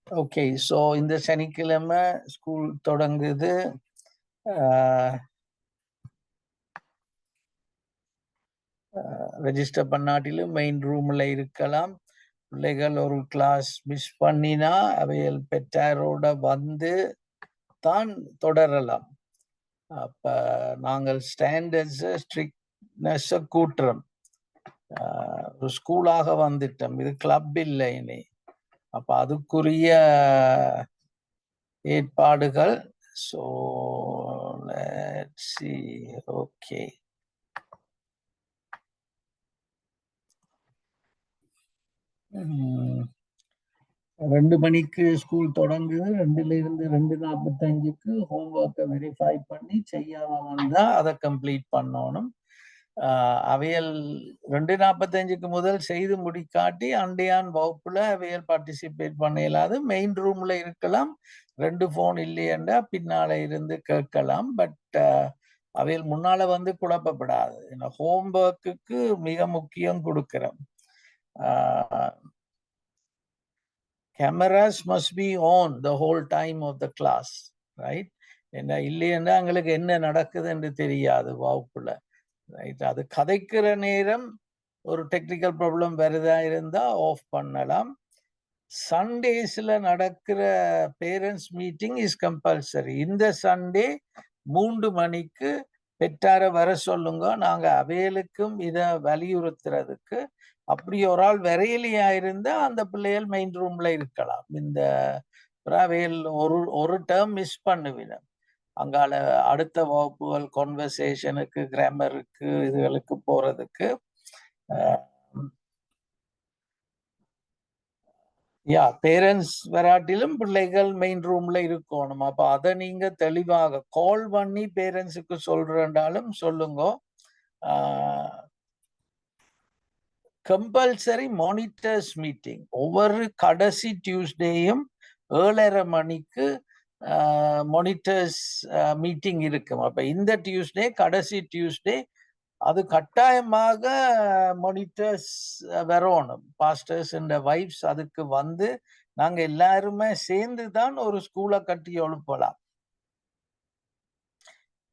Okay, so இந்த சனிக்கிழமை school தொடங்குது. ரெஜிஸ்டர் பண்ணாட்டிலும் மெயின் ரூம்ல இருக்கலாம். பிள்ளைகள் ஒரு கிளாஸ் மிஸ் பண்ணினா அவைகள் பெற்றாரோட வந்து தான் தொடரலாம். அப்ப நாங்கள் ஸ்டாண்டர்ட்ஸ் ஸ்ட்ரிக்ட்னஸ் கூட்டுறோம். ஒரு ஸ்கூலாக வந்துட்டோம், இது கிளப் இல்லை இனி. அப்ப அதுக்குரிய ஏற்பாடுகள். So let's see. ஓகே, ரெண்டு மணிக்கு ஸ்கூல் தொடங்குது. 2லிருந்து 2:45க்கு ஹோம்ஒர்க்கை வெரிஃபை பண்ணி செய்யாம வந்தா அதை கம்ப்ளீட் பண்ணணும். அவையல் 2:45க்கு முதல் செய்து முடிக்காட்டி அண்டையான் வகுப்புல அவையல் பார்ட்டிசிபேட் பண்ண இயலாது. மெயின் ரூம்ல இருக்கலாம். 2 போன் இல்லையண்டா பின்னால இருந்து கேட்கலாம். பட் அவையல் முன்னால வந்து குழப்பப்படாது. ஹோம்ஒர்க்குக்கு மிக முக்கியம் கொடுக்கிறோம். Cameras must be on the whole time of the class, right? என்ன இல்லைன்னா எங்களுக்கு என்ன நடக்குதுன்னு தெரியாது வகுப்புல, ரைட்? அது கதைக்கிற நேரம் ஒரு டெக்னிக்கல் ப்ராப்ளம் வருதா இருந்தா ஆஃப் பண்ணலாம். சண்டேஸ்ல நடக்கிற பேரண்ட்ஸ் மீட்டிங் இஸ் கம்பல்சரி. இந்த சண்டே 3 மணிக்கு பெற்றார வர சொல்லுங்க. நாங்க அவைகளுக்கும் இதை வலியுறுத்துறதுக்கு. அப்படி ஒரு ஆள் வரையிலையா இருந்தா அந்த பிள்ளைகள் மெயின் ரூம்ல இருக்கலாம். இந்த அவைகள் ஒரு டேர்ம் மிஸ் பண்ணுவின. அங்கால அடுத்த வகுப்புகள் கான்வர்சேஷனுக்கு, கிராமருக்கு, இதுகளுக்கு போறதுக்கு. பேரண்ட்ஸ் வராட்டிலும் பிள்ளைகள் மெயின் ரூம்ல இருக்கணும். அப்ப அதை நீங்க தெளிவாக கால் பண்ணி பேரண்ட்ஸுக்கு சொல்றேன்டாலும் சொல்லுங்க. கம்பல்சரி மானிட்டர்ஸ் மீட்டிங் ஒவ்வொரு கடைசி டியூஸ்டேயும் 7:30 மணிக்கு மானிட்டர்ஸ் மீட்டிங் இருக்கும். அப்ப இந்த டியூஸ்டே கடைசி டியூஸ்டே அது கட்டாயமாக மானிட்டர்ஸ் வரணும். பாஸ்டர்ஸ் அண்ட் வைஃப்ஸ் அதுக்கு வந்து நாங்க எல்லாருமே சேர்ந்து தான் ஒரு ஸ்கூலை கட்டி எழுப்பலாம்.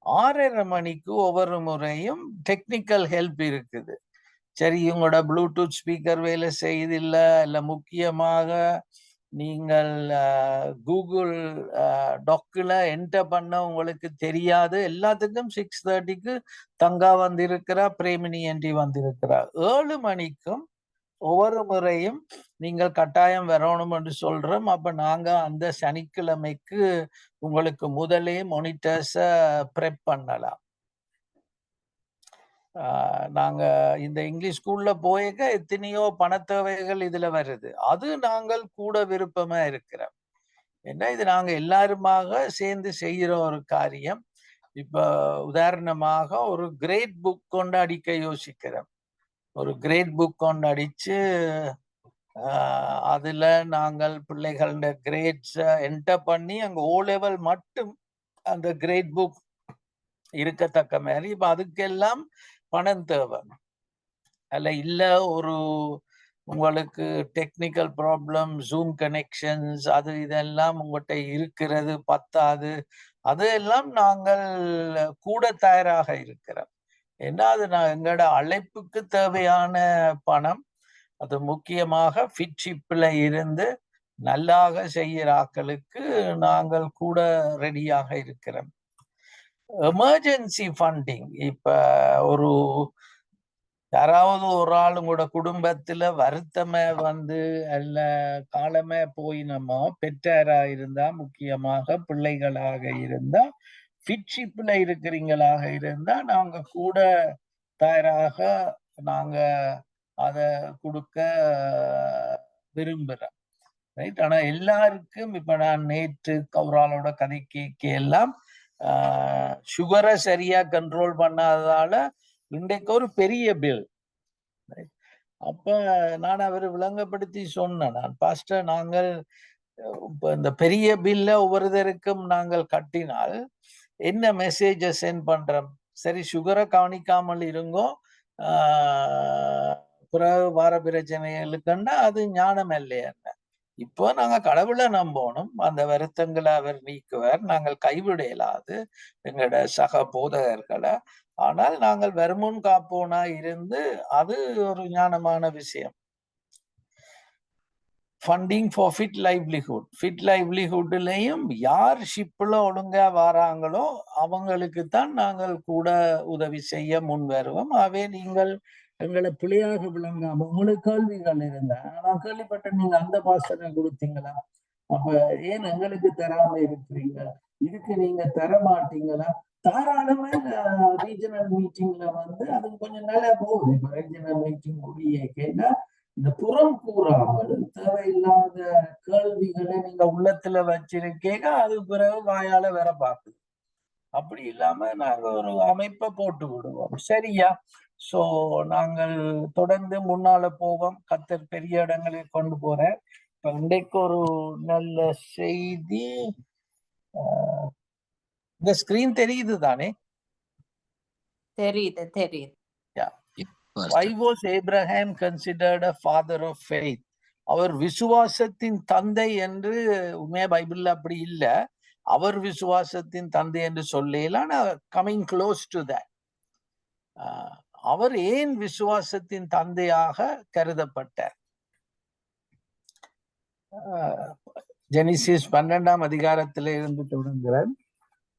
6:30 மணிக்கு ஒவ்வொரு முறையும் டெக்னிக்கல் ஹெல்ப் இருக்குது. சரி, இவங்களோட ப்ளூடூத் ஸ்பீக்கர் வேலை செய்யுதில்ல, இல்லை முக்கியமாக நீங்கள் கூகுள் டாக்ல என்டர் பண்ண உங்களுக்கு தெரியாது, எல்லாத்துக்கும் 6:30க்கு தங்கா வந்திருக்கிறா, பிரேமினி ஆண்டி வந்திருக்கிறா. 7 மணிக்கும் ஒவ்வொரு முறையும் நீங்கள் கட்டாயம் வரணும் என்று சொல்றோம். அப்ப நாங்க அந்த சனிக்கிழமைக்கு உங்களுக்கு முதலே மானிட்டர்ஸை ப்ரெப் பண்ணலாம். நாங்க இந்த இங்கிலீஷ் ஸ்கூல்ல போயிருக்க எத்தனையோ பணத்தேவைகள் இதுல வருது. அது நாங்கள் கூட விருப்பமா இருக்கிறோம். ஏன்னா இது நாங்க எல்லாருமாக சேர்ந்து செய்கிற ஒரு காரியம். இப்ப உதாரணமாக ஒரு கிரேட் புக் கொண்டு அடிக்க யோசிக்கிறோம். ஒரு கிரேட் புக் கொண்டு அடிச்சு அதுல நாங்கள் பிள்ளைகளோட கிரேட்ஸ என்டர் பண்ணி அங்க O level மட்டும் அந்த கிரேட் புக் இருக்கத்தக்க மாதிரி. இப்ப அதுக்கெல்லாம் பணம் தேவை அல்ல. இல்ல ஒரு உங்களுக்கு டெக்னிக்கல் ப்ராப்ளம், ஜூம் கனெக்ஷன்ஸ், அது இதெல்லாம் உங்கள்கிட்ட இருக்கிறது பத்தாது, அதெல்லாம் நாங்கள் கூட தயாராக இருக்கிறோம். ஏன்னா அது எங்களோட அழைப்புக்கு தேவையான பணம். அது முக்கியமாக ஃபிட்ஷிப்ல இருந்து நல்லாக செய்கிற ஆக்களுக்கு நாங்கள் கூட ரெடியாக இருக்கிறோம். எமர்ஜென்சி ஃபண்டிங், இப்ப ஒரு யாராவது ஒரு ஆள் உங்களோட குடும்பத்துல வருத்தமே வந்து அல்ல காலமே போயினமோ, பெற்றாரா இருந்தா, முக்கியமாக பிள்ளைகளாக இருந்தா, ஃபிட்ஷிப்ல இருக்கிறீங்களாக இருந்தா நாங்க கூட தயாராக நாங்க அதை கொடுக்க விரும்புறோம், ரைட்? ஆனா எல்லாருக்கும் இப்ப நான் நேற்று கௌராலோட கதை கேட்க எல்லாம் சுகரை சரியா கண்ட்ரோல் பண்ணாததால இன்றைக்கு ஒரு பெரிய பில். அப்ப நான் அவர் விளங்கப்படுத்தி சொன்னேன், நான் பாஸ்டர், நாங்கள் இந்த பெரிய பில்ல ஒவ்வொருத்தருக்கும் நாங்கள் கட்டினால் என்ன மெசேஜை சென்ட் பண்றோம்? சரி, சுகரை கவனிக்காமல் இருங்கோ, பிறகு வார பிரச்சனைகளுக்குன்னா அது ஞானம் இல்லையா? இப்போ நாங்க கடவுளை நம்பணும், அந்த வருத்தங்களை அவர் நீக்குவார், நாங்கள் கைவிட இயலாது எங்களோட சக போதகர்களை. ஆனால் நாங்கள் வருமுன் காப்போனா இருந்து அது ஒரு ஞானமான விஷயம். Funding for fit livelihood, fit லைவ்லிஹுட்லையும் யார் ஷிப்ல ஒழுங்கா வராங்களோ அவங்களுக்கு தான் நாங்கள் கூட உதவி செய்ய முன் வருவோம். ஆகவே நீங்கள் எங்களை பிள்ளையாக விளங்காம உங்களுக்கு கேள்விகள் இருந்தா, நான் கேள்விப்பட்டேன் நீங்க அந்த பாசனை கொடுத்தீங்களா, அப்ப ஏன் எங்களுக்கு தராம இருக்கிறீங்க, இதுக்கு நீங்க தர மாட்டீங்களா, தாராளமா ரீஜனல் மீட்டிங்ல வந்து அது கொஞ்சம் நல்லா போகுது. இப்ப ரீஜனல் மீட்டிங் முடிய கேட்டா இந்த புறம் கூறாமல் தேவையில்லாத கேள்விகளை நீங்க உள்ளத்துல வச்சிருக்கீங்க, அது பிறகு வாயால வேற பார்க்குது. அப்படி இல்லாம நாங்க ஒரு அமைப்பை போட்டு விடுவோம். சரியா? சோ நாங்கள் தொடர்ந்து முன்னால போவோம். கர்த்தர் பெரிய இடங்களில் கொண்டு போறேன். இப்ப இன்றைக்கு ஒரு நல்ல செய்தி. இந்த ஸ்கிரீன் தெரியுது தானே? தெரியுது தெரியுது. Why was Abraham considered a father of faith? அவர் விசுவாசத்தின் தந்தை என்று உண்மையா பைபிள்ல அப்படி இல்லை. அவர் விசுவாசத்தின் தந்தை என்று சொல்லலாம். Coming close to that. அவர் ஏன் விசுவாசத்தின் தந்தையாக கருதப்பட்டார்? ஜெனிசிஸ் 12ஆம் அதிகாரத்தில இருந்து தொடங்குகிறார்.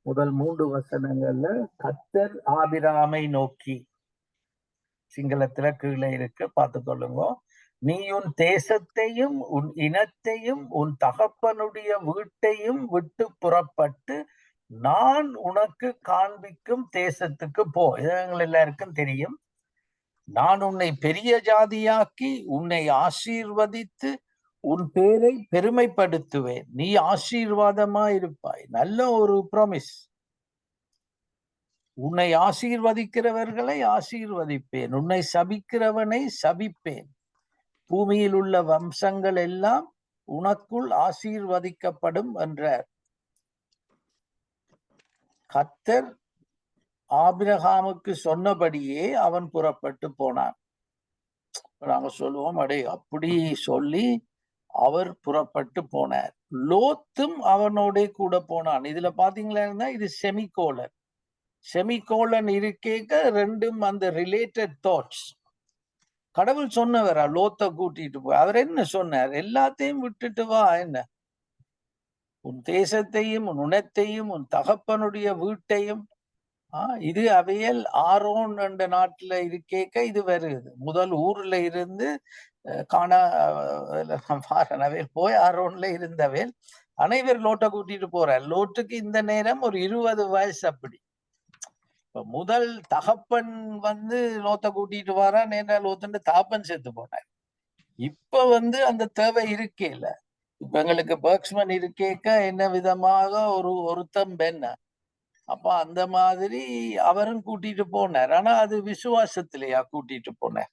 முதல் 3 வசனங்கள்ல கர்த்தர் ஆபிரகாமை நோக்கி, சிங்களத்துல கீழே இருக்கு, பார்த்து கொள்ளுங்க. நீ உன் தேசத்தையும் உன் இனத்தையும் உன் தகப்பனுடைய வீட்டையும் விட்டு புறப்பட்டு நான் உனக்கு காண்பிக்கும் தேசத்துக்கு போ. இது எங்கள் எல்லாருக்கும் தெரியும். நான் உன்னை பெரிய ஜாதியாக்கி உன்னை ஆசீர்வதித்து உன் பேரை பெருமைப்படுத்துவேன், நீ ஆசீர்வாதமா இருப்பாய். நல்ல ஒரு ப்ராமிஸ். உன்னை ஆசீர்வதிக்கிறவர்களை ஆசீர்வதிப்பேன், உன்னை சபிக்கிறவனை சபிப்பேன், பூமியில் உள்ள வம்சங்கள் எல்லாம் உனக்குள் ஆசீர்வதிக்கப்படும் என்றார். கர்த்தர் ஆபிரகாமுக்கு சொன்னபடியே அவன் புறப்பட்டு போனான். நாங்க சொல்லுவோம், அடே அப்படி சொல்லி அவர் புறப்பட்டு போனார். லோத்தும் அவனோட கூட போனான். இதுல பாத்தீங்களா, இது செமிகோலன். செமிகோலன் இருக்கேக்க ரெண்டும் அந்த ரிலேட்டட் தாட்ஸ். கடவுள் சொன்னவரா லோத்தை கூட்டிட்டு போய்? அவர் என்ன சொன்னார்? எல்லாத்தையும் விட்டுட்டு வா, என்ன உன் தேசத்தையும் உன் உணத்தையும் உன் தகப்பனுடைய வீட்டையும். இது அவையல் ஆரோன் என்ற நாட்டுல இருக்கேக்க இது வருது. முதல் ஊர்ல இருந்து அவையல் போய் ஆரோன்ல இருந்தவேல் அனைவர் லோட்டை கூட்டிட்டு போறார். லோட்டுக்கு இந்த நேரம் ஒரு 20 வயசு. அப்படி முதல் தகப்பன் வந்து லோத்தை கூட்டிட்டு வாரா, நேரா லோத்துன்னு தகப்பன் செத்து போனார். இப்ப வந்து அந்த தேவை இருக்கே இல்ல. இப்ப எங்களுக்கு பர்க்ஸ்மன் இருக்கேக்க என்ன விதமாக ஒருத்தம் பெண்ண. அப்ப அந்த மாதிரி அவரும் கூட்டிட்டு போனார். ஆனா அது விசுவாசத்திலேயா கூட்டிட்டு போனார்?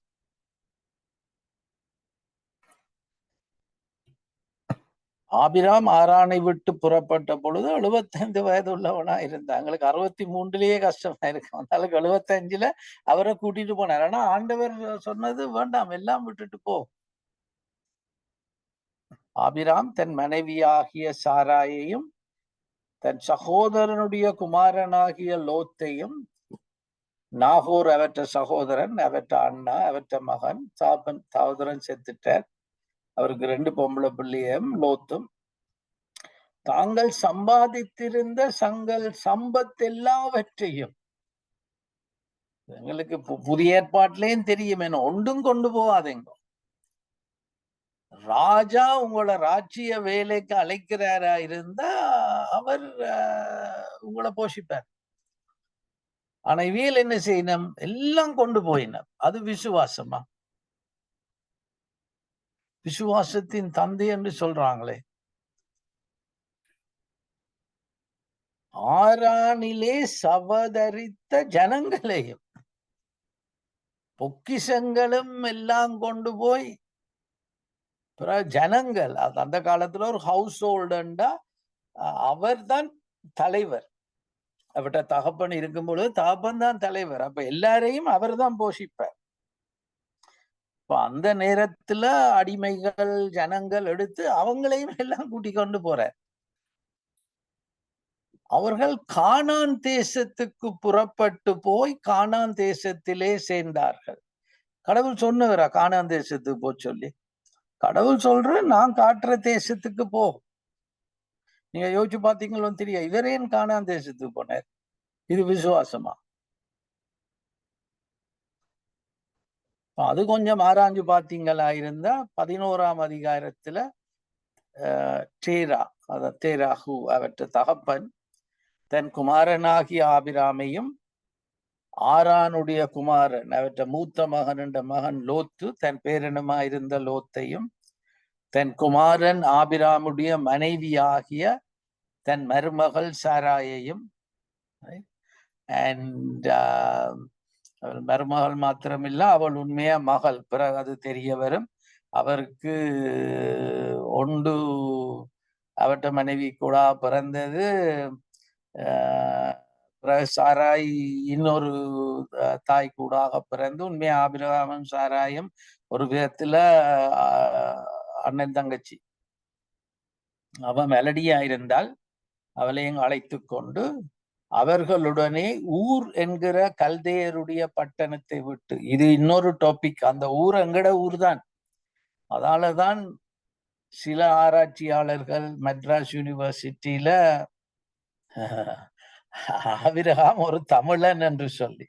ஆபிராம் ஆரானை விட்டு புறப்பட்ட பொழுது 75 வயது உள்ளவனா இருந்தா. எங்களுக்கு 63லயே கஷ்டமா இருக்கு, அதனால 75ல அவரை கூட்டிட்டு போனார். ஆனா ஆண்டவர் சொன்னது வேண்டாம், எல்லாம் விட்டுட்டு போ. ஆபிராம் தன் மனைவியாகிய சாராயையும் தன் சகோதரனுடைய குமாரனாகிய லோத்தையும், நாகூர் அவற்ற சகோதரன், அவற்ற அண்ணா, அவற்ற மகன், சகோதரன் செத்துட்டார், அவருக்கு 2 பொம்பளை பிள்ளையும் லோத்தும், தாங்கள் சம்பாதித்திருந்த சம்பத் எல்லாவற்றையும், எங்களுக்கு புதிய ஏற்பாட்டிலேயும் தெரியும், என்ன ஒன்றும் கொண்டு போகாதீங்க, ராஜா உங்களை ராஜ்ய வேலைக்கு அழைக்கிறாரா இருந்தா அவர் உங்களை போஷிப்பார். ஆனா இவையில் என்ன செய்யணும்? எல்லாம் கொண்டு போயினும். அது விசுவாசமா? விசுவாசத்தின் தந்தை என்று சொல்றாங்களே. ஆரானிலே சவதரித்த ஜனங்களையும் பொக்கிஷங்களும் எல்லாம் கொண்டு போய் ஜனங்கள், அந்த காலத்துல ஒரு ஹவுஸ் ஹோல்டா அவர் தான் தலைவர். அவர்கிட்ட தகப்பன் இருக்கும் பொழுது தகப்பன் தான் தலைவர். அப்ப எல்லாரையும் அவர் தான் போஷிப்பார். அந்த நேரத்துல அடிமைகள் ஜனங்கள் எடுத்து அவங்களையும் எல்லாம் கூட்டிக் கொண்டு போற. அவர்கள் கானான் தேசத்துக்கு புறப்பட்டு போய் கானான் தேசத்திலே சேர்ந்தார்கள். கடவுள் சொன்னவரா கானான் தேசத்துக்கு போ சொல்லி? கடவுள் சொல்ற நான் காட்டுற தேசத்துக்கு போ. நீங்க யோசிச்சு பாத்தீங்களோ தெரியும், இவரேன் கானான் தேசத்துக்கு போனார். இது விசுவாசமா? அது கொஞ்சம் ஆராய்ஞ்சு பாத்தீங்களா இருந்தா 11ஆம் அதிகாரத்துல தேரா, தேராஹு அவற்ற தகப்பன் தன் குமாரனாகிய ஆபிராமையும் ஆரானுடைய குமாரன் அவற்ற மூத்த மகன் என்ற மகன் லோத்து தன் பேரனுமா இருந்த லோத்தையும் தன் குமாரன் ஆபிராமுடைய மனைவியாகிய தன் மருமகள் சாராயையும், அண்ட் அவள் மருமகள் மாத்திரமில்ல, அவள் உண்மையா மகள், பிறகு அது தெரிய வரும். அவருக்கு ஒன்று அவற்ற மனைவி கூட பிறந்தது. சாராய் இன்னொரு தாய் கூடாக பிறந்து, உண்மையா ஆபிரகாமும் சாராயும் ஒரு விதத்துல அண்ணன் தங்கச்சி. அவன் மெலடியா இருந்தால் அவளையும் அழைத்து கொண்டு அவர்களுடனே ஊர் என்கிற கல்தேயருடைய பட்டணத்தை விட்டு, இது இன்னொரு டாபிக், அந்த ஊர் எங்கட ஊர் தான். அதாலதான் சில ஆராய்ச்சியாளர்கள் மெட்ராஸ் யூனிவர்சிட்டியில ஆபிரகாம் ஒரு தமிழன் என்று சொல்லி,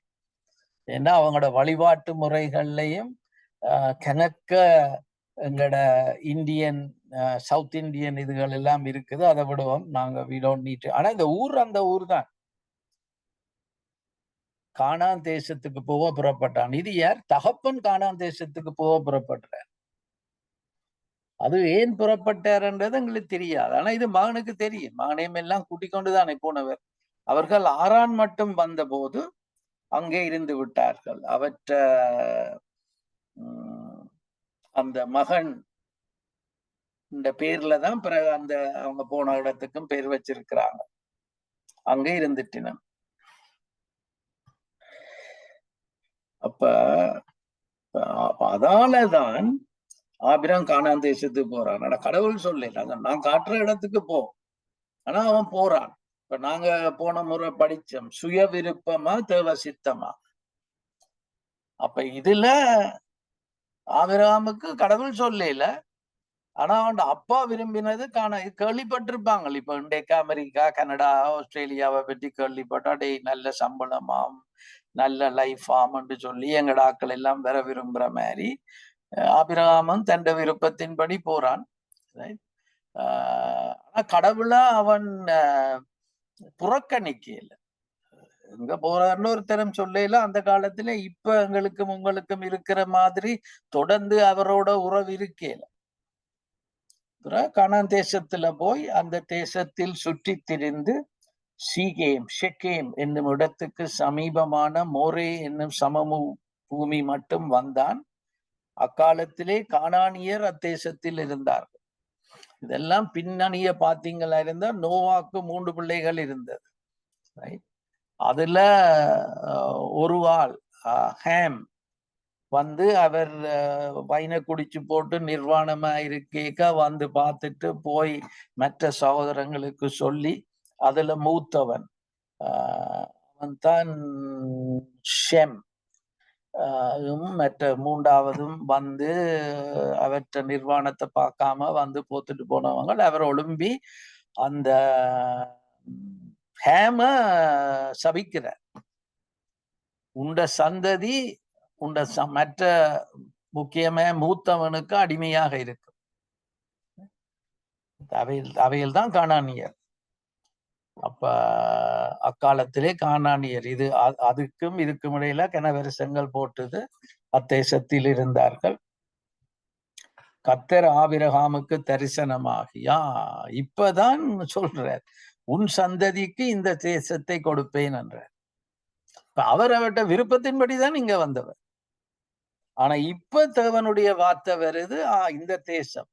ஏன்னா அவங்களோட வழிபாட்டு முறைகள்லையும் கணக்க எங்கட இந்தியன் சவுத் இந்தியன் இதுகள் எல்லாம் இருக்குது. அதை விடுவோம் நாங்க, we don't need to. ஆனா இந்த ஊர் அந்த ஊர் தான். கானான் தேசத்துக்கு போக புறப்பட்டான். இது யார்? தகப்பன் கானான் தேசத்துக்கு போக புறப்படுறார். அது ஏன் புறப்பட்டார்ன்றது எங்களுக்கு தெரியாது. ஆனா இது மகனுக்கு தெரியும். மகனையும் எல்லாம் கூட்டிக் கொண்டுதானே போனவர். அவர்கள் ஆரான் மட்டும் வந்த போது அங்கே இருந்து விட்டார்கள். அவற்ற அந்த மகன் இந்த பேர்ல தான் பிறகு அந்த அவங்க போன இடத்துக்கும் பேர் வச்சிருக்கிறாங்க. அங்கே இருந்துட்டினம். அப்ப அதாலதான் ஆபிரகாம் கானான் தேசத்துக்கு போறான். ஆனா கடவுள் சொல்லல, நான் காட்டுற இடத்துக்கு போ. ஆனா அவன் போறான். இப்ப நாங்க போன முறை படிச்சோம், சுய விருப்பமா தேவ சித்தமா. அப்ப இதுல ஆபிரகாமுக்கு கடவுள் சொல்லல, ஆனா அவன் அப்பா விரும்பினது கேள்விப்பட்டிருப்பாங்க. இப்ப இன்றைக்கு அமெரிக்கா, கனடா, ஆஸ்திரேலியாவை பற்றி கேள்விப்பட்டா, டேய் நல்ல சம்பளமாம், நல்ல லைஃப் ஆம்னு சொல்லி எங்கட ஆக்கள் எல்லாம் வர விரும்புற மாதிரி ஆபிரகாமும் தன் விருப்பத்தின்படி போறான். ஆனா கடவுளா அவன் புறக்கணிக்கல. எங்க போறாருன்னு ஒரு தரம் சொல்லல. அந்த காலத்துல இப்ப எங்களுக்கும் உங்களுக்கும் இருக்கிற மாதிரி தொடர்ந்து அவரோட உறவு இருக்கல. கானான் தேசத்துல போய் அந்த தேசத்தில் சுற்றி திரிந்து ஷெக்கேம் என்னும் இடத்துக்கு சமீபமான மோரே என்னும் சமமு பூமி மட்டும் வந்தான். அக்காலத்திலே கானானியர் அத்தேசத்தில் இருந்தார்கள். இதெல்லாம் பின்னணிய பாத்தீங்களா இருந்தா நோவாக்கு 3 பிள்ளைகள் இருந்தது. அதுல ஒரு ஆள் ஹேம் வந்து அவர் வைனை குடிச்சு போட்டு நிர்வாணமா இருக்கேக்க வந்து பார்த்துட்டு போய் மற்ற சகோதரங்களுக்கு சொல்லி, அதுல மூத்தவன் அவன் தான் ஷெம். மற்ற 3ஆவதும் வந்து அவற்ற நிர்வாணத்தை பார்க்காம வந்து போத்துட்டு போனவங்க. அவர் ஒழும்பி அந்த ஹேம சபிக்கிறார். உண்ட சந்ததி உண்ட மற்ற முக்கியமே மூத்தவனுக்கு அடிமையாக இருக்கும். அவையில் தான் கானானியர். அப்ப அக்காலத்திலே கானானியர் இது அதுக்கும் இதுக்கும் இடையில கனவரிசங்கள் போட்டது. அத்தேசத்தில் இருந்தார்கள். கர்த்தர் ஆபிரகாமுக்கு தரிசனமாகியா, இப்பதான் சொல்றார், உன் சந்ததிக்கு இந்த தேசத்தை கொடுப்பேன் என்றார். அவர் அவர்கிட்ட விருப்பத்தின்படிதான் இங்க வந்தவர். ஆனா இப்ப தேவனுடைய வார்த்தை வருது, இந்த தேசம்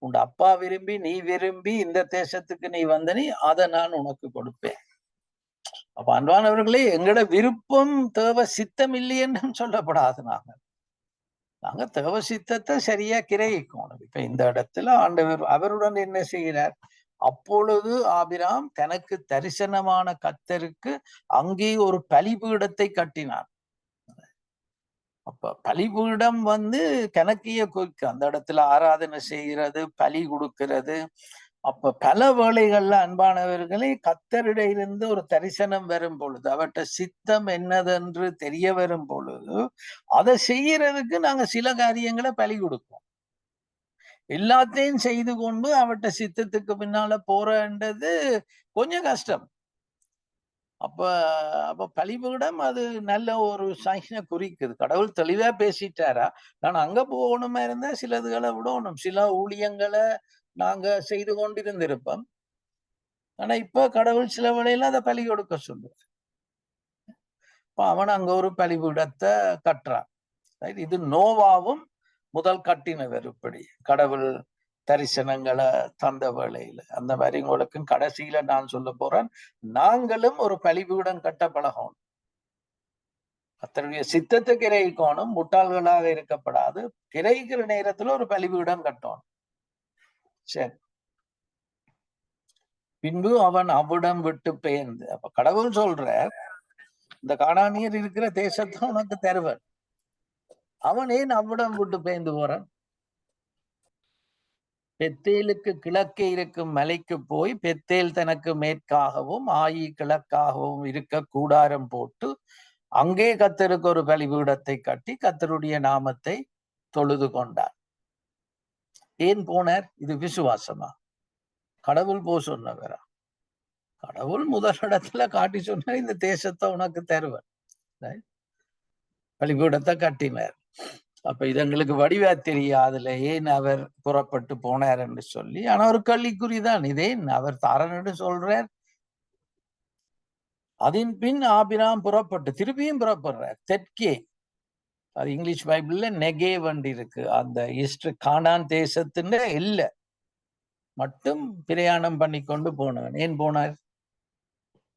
உன் அப்பா விரும்பி நீ விரும்பி இந்த தேசத்துக்கு நீ வந்த, நீ அதை நான் உனக்கு கொடுப்பேன். அப்ப அன்பானவர்களே, எங்கட விருப்பம் தேவ சித்தம் இல்லை என்றும் சொல்லப்படாது. நாங்க தேவ சித்தத்தை சரியா கிரகிக்கணும். இப்ப இந்த இடத்துல ஆண்டவர் அவருடன் என்ன செய்கிறார்? அப்பொழுது ஆபிராம் தனக்கு தரிசனமான கர்த்தருக்கு அங்கே ஒரு பலிபீடத்தை கட்டினான். அப்ப பலிபீடம் கணக்கிய குறிக்கு அந்த இடத்துல ஆராதனை செய்கிறது, பலி கொடுக்கிறது. அப்ப பல வேளைகள்ல அன்பானவர்களே கர்த்தரிடையிலிருந்து ஒரு தரிசனம் வரும் பொழுது, அவர்ட்ட சித்தம் என்னதென்று தெரிய வரும் பொழுது, அதை செய்யறதுக்கு நாங்க சில காரியங்களை பலி கொடுப்போம். எல்லாத்தையும் செய்து கொண்டு அவர்ட்ட சித்தத்துக்கு பின்னால போறன்றது கொஞ்சம் கஷ்டம். அப்ப அப்ப பலிபீடம் அது நல்ல ஒரு சைனை குறிக்குது. கடவுள் தெளிவா பேசிட்டாரா? நான் அங்க போகணுமா இருந்தா சிலதுகளை விடணும். சில ஊழியங்களை நாங்க செய்து கொண்டிருந்திருப்போம். ஆனா இப்ப கடவுள் சில வேளையில அதை பலி கொடுக்க சொல்லுவார். இப்ப அவன் அங்க ஒரு பலிபீடத்தை கட்டுறான். இது நோவாவும் முதல் கட்டினவர். இப்படி கடவுள் தரிசனங்களை தந்த வேளையில அந்த மாதிரி உங்களுக்கும் கடைசியில நான் சொல்ல போறேன், நாங்களும் ஒரு பலிபீடம் கட்ட பழகணும். கர்த்தருடைய சித்தத்தை கிரகிக்கணும், முட்டாள்களாக இருக்கப்படாது. கிரகிக்கிற நேரத்துல ஒரு பலிபீடம் கட்டணும். சரி. பின்பு அவன் அவ்விடம் விட்டு பெயர்ந்து, அப்ப கடவுள் சொல்ற இந்த கானானியர் இருக்கிற தேசத்தை உனக்கு தருவன். அவன் ஏன் அவ்விடம் விட்டு பெயர்ந்து போறான்? பெத்தேலுக்கு கிழக்கே இருக்கும் மலைக்கு போய் பெத்தேல் தனக்கு மேற்காகவும் ஆயி கிழக்காகவும் இருக்க கூடாரம் போட்டு அங்கே கர்த்தருக்கு ஒரு பலிபீடத்தை கட்டி கர்த்தருடைய நாமத்தை தொழுது கொண்டார். ஏன் போனார்? இது விசுவாசமா? கடவுள் போ சொன்னவரா? கடவுள் முதலிடத்துல காட்டி சொன்னார், இந்த தேசத்தை உனக்கு தருவன். பலிபீடத்தை கட்டினார். அப்ப இது எங்களுக்கு வடிவா தெரியாதுல ஏன் அவர் புறப்பட்டு போனார் என்று சொல்லி. ஆனா ஒரு கேள்விக்குறிதான், இதேன் அவர் தாரன்னு சொல்றார். அதன் பின் ஆபிராம் புறப்பட்டு திருப்பியும் புறப்படுறார் தெற்கே. அது இங்கிலீஷ் பைபிள்ல நெகே வண்டி இருக்கு. அந்த ஈஸ்ட் கானான் தேசத்தின் இல்ல மட்டும் பிரயாணம் பண்ணி கொண்டு போனவன். ஏன் போனார்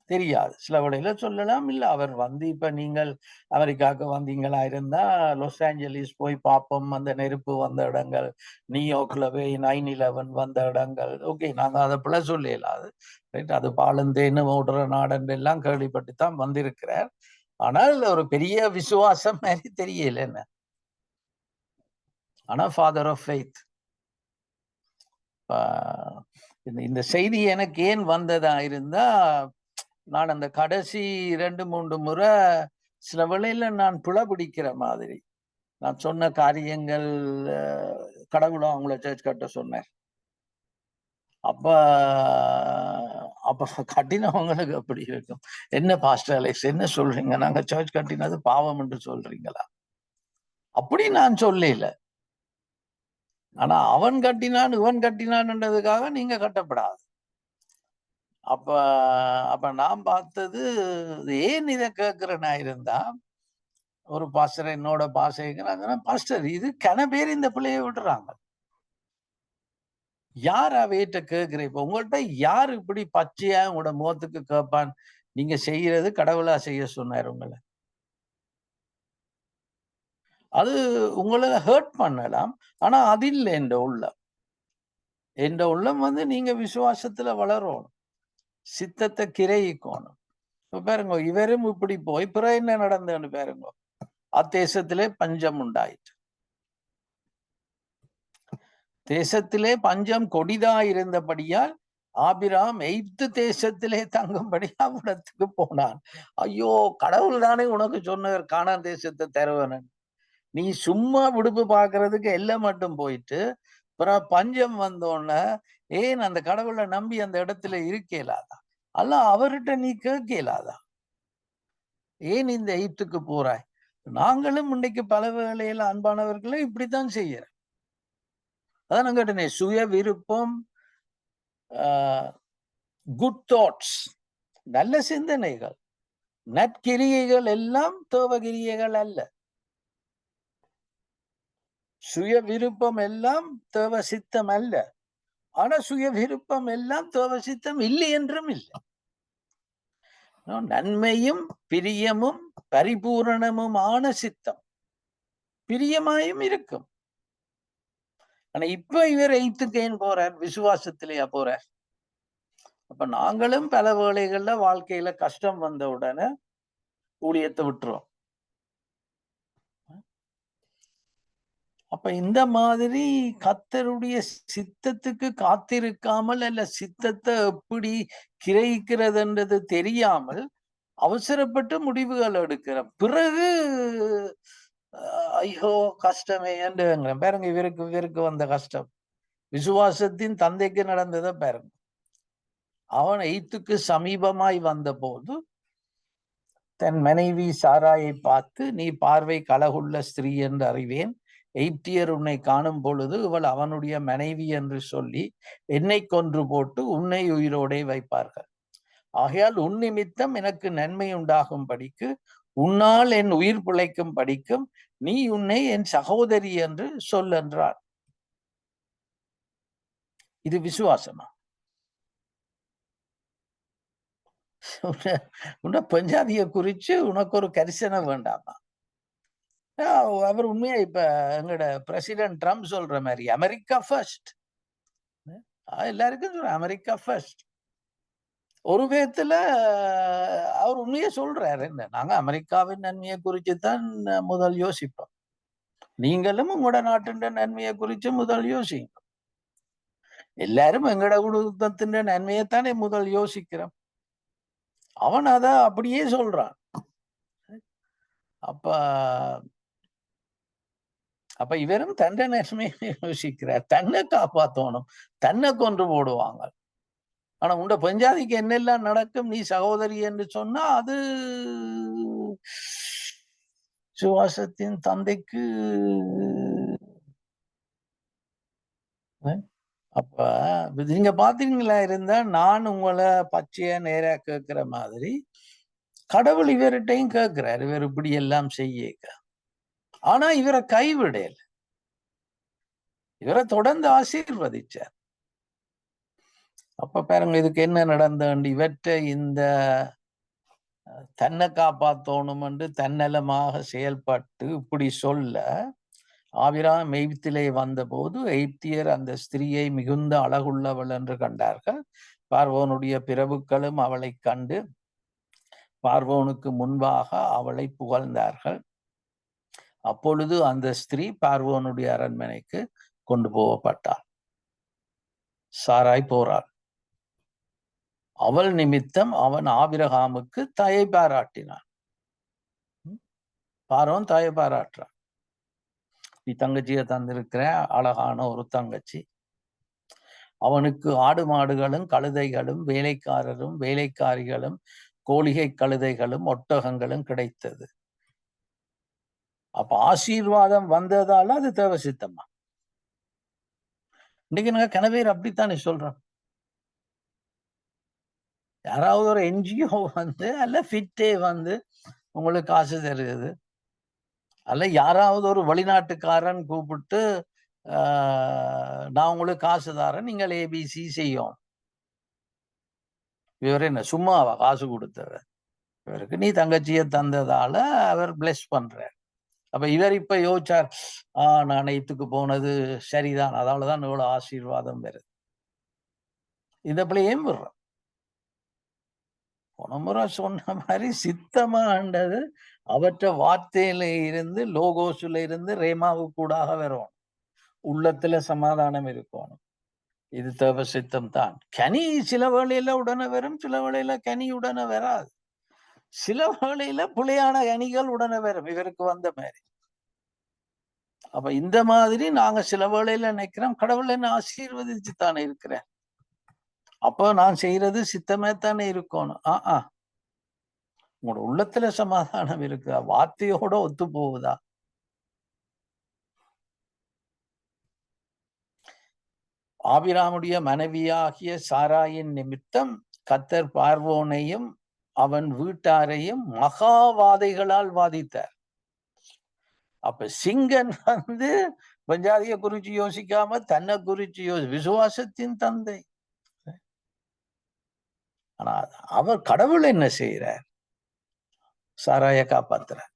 தெரியாது. சில வழியில சொல்லலாம், இல்ல அவர் இப்ப நீங்கள் அமெரிக்காவுக்கு வந்தீங்களா இருந்தா லாஸ் ஏஞ்சலிஸ் போய் பார்ப்போம், அந்த நெருப்பு வந்த இடங்கள், நியூயார்க்ல போய் 9/11 வந்த இடங்கள். ஓகே, நாங்க அதை பிள்ளை சொல்லலாது. ரைட், அது பாலந்தேன்னு ஓடுற நாடன்று எல்லாம் கேள்விப்பட்டுத்தான் வந்திருக்கிறார். ஆனால் ஒரு பெரிய விசுவாசம் மாதிரி தெரியல என்ன. ஆனா ஃபாதர் ஆஃப் ஃபெய்த். இந்த செய்தி எனக்கு ஏன் வந்ததா இருந்தா, நான் அந்த கடைசி 2-3 முறை சில வேளையில நான் பிடிக்கிற மாதிரி நான் சொன்ன காரியங்கள் கடவுளும் அவங்கள சர்ச் கட்ட சொன்னேன். அப்ப அப்ப கட்டினவங்களுக்கு அப்படி இருக்கும். என்ன பாஸ்டர் அலெக்ஸ் என்ன சொல்றீங்க? நாங்க சர்ச் கட்டினது பாவம் என்று சொல்றீங்களா? அப்படி நான் சொல்லல. ஆனா அவன் கட்டினான் இவன் கட்டினான்ன்றதுக்காக நீங்க கட்டப்படாது. அப்ப அப்ப நான் பார்த்தது, ஏன் இதை கேட்கிறேன்னா இருந்தா, ஒரு பாஸ்டர் என்னோட பாசைக்கிறாங்க, பாஸ்டர் இது கன பேர் இந்த பிள்ளைய விடுறாங்க. யார் அவையிட்ட கேட்கிற? இப்ப உங்கள்கிட்ட யார் இப்படி பச்சையா உங்களோட முகத்துக்கு கேட்பான், நீங்க செய்யறது கடவுளா செய்ய சொன்னார் உங்களை? அது உங்களை ஹர்ட் பண்ணலாம். ஆனா அது இல்லை என்ற உள்ளம். என்ற உள்ளம் நீங்க விசுவாசத்துல வளரணும், சித்தத்தை கிரகிக்கணும். இப்ப பாருங்க, இவரும் இப்படி போய் பிற என்ன நடந்ததுன்னு பாருங்க. அத்தேசத்திலே பஞ்சம் உண்டாயிற்று. தேசத்திலே பஞ்சம் கொடிதா இருந்தபடியால் ஆபிராம் எய்ப்து தேசத்திலே தங்கும்படி அவ்விடத்துக்கு போனான். ஐயோ, கடவுள் தானே உனக்கு சொன்னவர் கானான் தேசத்தை தருவனன். நீ சும்மா விடுப்பு பாக்குறதுக்கு எல்லாம் மட்டும் போயிட்டு அப்புறம் பஞ்சம் வந்தோடனே ஏன் அந்த கடவுளை நம்பி அந்த இடத்துல இருக்கலாதா? அல்ல அவர்கிட்ட நீ கேட்கலாதா? ஏன் இந்த எய்ப்துக்கு போறாய்? நாங்களும் இன்னைக்கு பல வேளையில அன்பானவர்களை இப்படித்தான் செய்யறோம். அதான் நான் கேட்டேனே, சுய விருப்பம், குட் தாட்ஸ், நல்ல சிந்தனைகள், நற்கிரியைகள் எல்லாம் தேவகிரியைகள் அல்ல. சுய விருப்பம் எல்லாம் தேவ சித்தம் அல்ல. ஆனா சுய விருப்பம் எல்லாம் தேவ சித்தம் இல்லை என்றும் இல்லை. நன்மையும் பிரியமும் பரிபூரணமும் ஆன சித்தம். பிரியமாயும் இருக்கும். ஆனா இப்ப இவர் 8th ஏன் போறார்? விசுவாசத்திலேயா போறார்? அப்ப நாங்களும் பல வேளைகள்ல வாழ்க்கையில கஷ்டம் வந்த உடனே ஊழியத்தை விட்டுறோம். அப்ப இந்த மாதிரி கர்த்தருடைய சித்தத்துக்கு காத்திருக்காமல், அல்ல சித்தத்தை எப்படி கிரகிக்கிறதுன்றது தெரியாமல் அவசரப்பட்டு முடிவுகள் எடுக்கிற பிறகு ஐயோ கஷ்டமே என்று பாருங்க. இவருக்கு வந்த கஷ்டம் விசுவாசத்தின் தந்தைக்கு நடந்ததை பாருங்க. அவன் 8க்கு சமீபமாய் வந்த போது தன் மனைவி சாராயை பார்த்து, நீ பார்வை கலகுள்ள ஸ்திரீ என்று அறிவேன், எகிப்தியர் உன்னை காணும் பொழுது இவள் அவனுடைய மனைவி என்று சொல்லி என்னை கொன்று போட்டு உன்னை உயிரோடே வைப்பார்கள். ஆகையால் உன் நிமித்தம் எனக்கு நன்மை உண்டாகும் படிக்கு, உன்னால் என் உயிர் பிழைக்கும் படிக்கும், நீ உன்னை என் சகோதரி என்று சொல் என்றார். இது விசுவாசமா? உன்ன பஞ்சாதிய குறிச்சு உனக்கு ஒரு கரிசனை வேண்டாமா? அவர் உண்மையா இப்ப எங்கட பிரசிடென்ட் ட்ரம்ப் சொல்ற மாதிரி அமெரிக்கா ஃபர்ஸ்ட். எல்லாருக்கும் சொல்ற அமெரிக்கா ஃபர்ஸ்ட். ஒரு விதத்துல அவர் உண்மையை சொல்றாரு. என்ன, நாங்க அமெரிக்காவின் நன்மையை குறித்து தான் முதல் யோசிப்போம். நீங்களும் உங்களோட நாட்டின் நன்மையை குறித்து முதல் யோசிங்க. எல்லாரும் எங்கட குடும்பத்தின் நன்மையைத்தானே முதல் யோசிக்கிறோம். அவன் அத அப்படியே சொல்றான். அப்ப அப்ப இவரும் தன்னை நன்மையை யோசிக்கிறார். தன்னை காப்பாத்தணும், தன்னை கொன்று போடுவாங்க. ஆனா உண்ட பஞ்சாதிக்கு என்னெல்லாம் நடக்கும், நீ சகோதரி என்று சொன்னா அது சுவாசத்தின் தந்தைக்கு. அப்ப நீங்க பாத்தீங்களா இருந்தா, நான் உங்களை பச்சையா நேரா கேட்கிற மாதிரி கடவுள் இவர்கிட்டையும் கேட்கிறார், இவர் இப்படி எல்லாம் செய்ய. ஆனா இவரை கைவிடல, இவரை தொடர்ந்து ஆசீர்வதிச்சார். அப்ப பாருங்க இதுக்கு என்ன நடந்தது. இவற்றை இந்த தன்னை காப்பாத்தணும் என்று தன்னலமாக செயல்பட்டு இப்படி சொல்ல, ஆபிரகாம் எகிப்திலே வந்தபோது எகிப்தியர் அந்த ஸ்திரீயை மிகுந்த அழகுள்ளவள் என்று கண்டார்கள். பார்வோனுடைய பிரபுக்களும் அவளை கண்டு பார்வோனுக்கு முன்பாக அவளை புகழ்ந்தார்கள். அப்பொழுது அந்த ஸ்திரீ பார்வோனுடைய அரண்மனைக்கு கொண்டு போகப்பட்டாள். சாராய் போறாள். அவள் நிமித்தம் அவன் ஆபிரகாமுக்கு தயை பாராட்டினான். பார்வோன் தயை பாராட்டுறான். நீ தங்கச்சியை தந்திருக்கிற, அழகான ஒரு தங்கச்சி. அவனுக்கு ஆடு மாடுகளும் கழுதைகளும் வேலைக்காரரும் வேலைக்காரிகளும் கோழிகை கழுதைகளும் ஒட்டகங்களும் கிடைத்தது. அப்ப ஆசீர்வாதம் வந்ததால அது தேவசித்தமா? இன்னைக்கு நாங்க கனவேர் அப்படித்தானே சொல்றோம். யாராவது ஒரு என்ஜிஓ வந்து அல்ல ஃபிட்டே வந்து உங்களுக்கு காசு தருகிறது, அல்ல யாராவது ஒரு வெளிநாட்டுக்காரன் கூப்பிட்டு நான் உங்களுக்கு காசு தரேன், நீங்கள் ஏபிசி செய்யும். இவர் என்ன சும்மாவா காசு கொடுத்தவர்? இவருக்கு நீ தங்கச்சியை தந்ததால அவர் பிளஸ் பண்றார். அப்ப இவர் இப்ப யோசிச்சார், நான் எய்த்துக்கு போனது சரிதான், அதாலதான் இவ்வளவு ஆசீர்வாதம் வருது. இத பிள்ளையும் விடுறோம். போன முறை சொன்ன மாதிரி சித்தமாண்டது அவற்ற வார்த்தையில இருந்து, லோகோஸ்ல இருந்து ரேமாவு கூடாக வரும். உள்ளத்துல சமாதானம் இருக்கணும். இது தேவ சித்தம் தான். கனி சில வேளையில உடனே வரும், சில வேளையில கனி உடனே வராது. சில வேளையில புலியான கனிகள் உடனே வரும், இவருக்கு வந்த மாதிரி. அப்ப இந்த மாதிரி நாங்க சில வேளையில நினைக்கிறோம், கடவுள் என்ன ஆசீர்வதிச்சு தானே இருக்கிறேன், அப்போ நான் செய்யறது சித்தமே தானே இருக்கணும். உங்களோட உள்ளத்துல சமாதானம் இருக்குதா? வார்த்தையோட ஒத்து போகுதா? ஆபிராமுடைய மனைவியாகிய சாராயின் நிமித்தம் கர்த்தர் பார்வோனையும் அவன் வீட்டாரையும் மகாவாதைகளால் வாதித்தார். அப்ப சிங்கன் வந்து பஞ்சாதிய குறிச்சு யோசிக்காம தன்னை குறிச்சு விசுவாசத்தின் தந்தை. ஆனா அவர் கடவுள் என்ன செய்யறார்? சாராய காப்பாத்துறார்.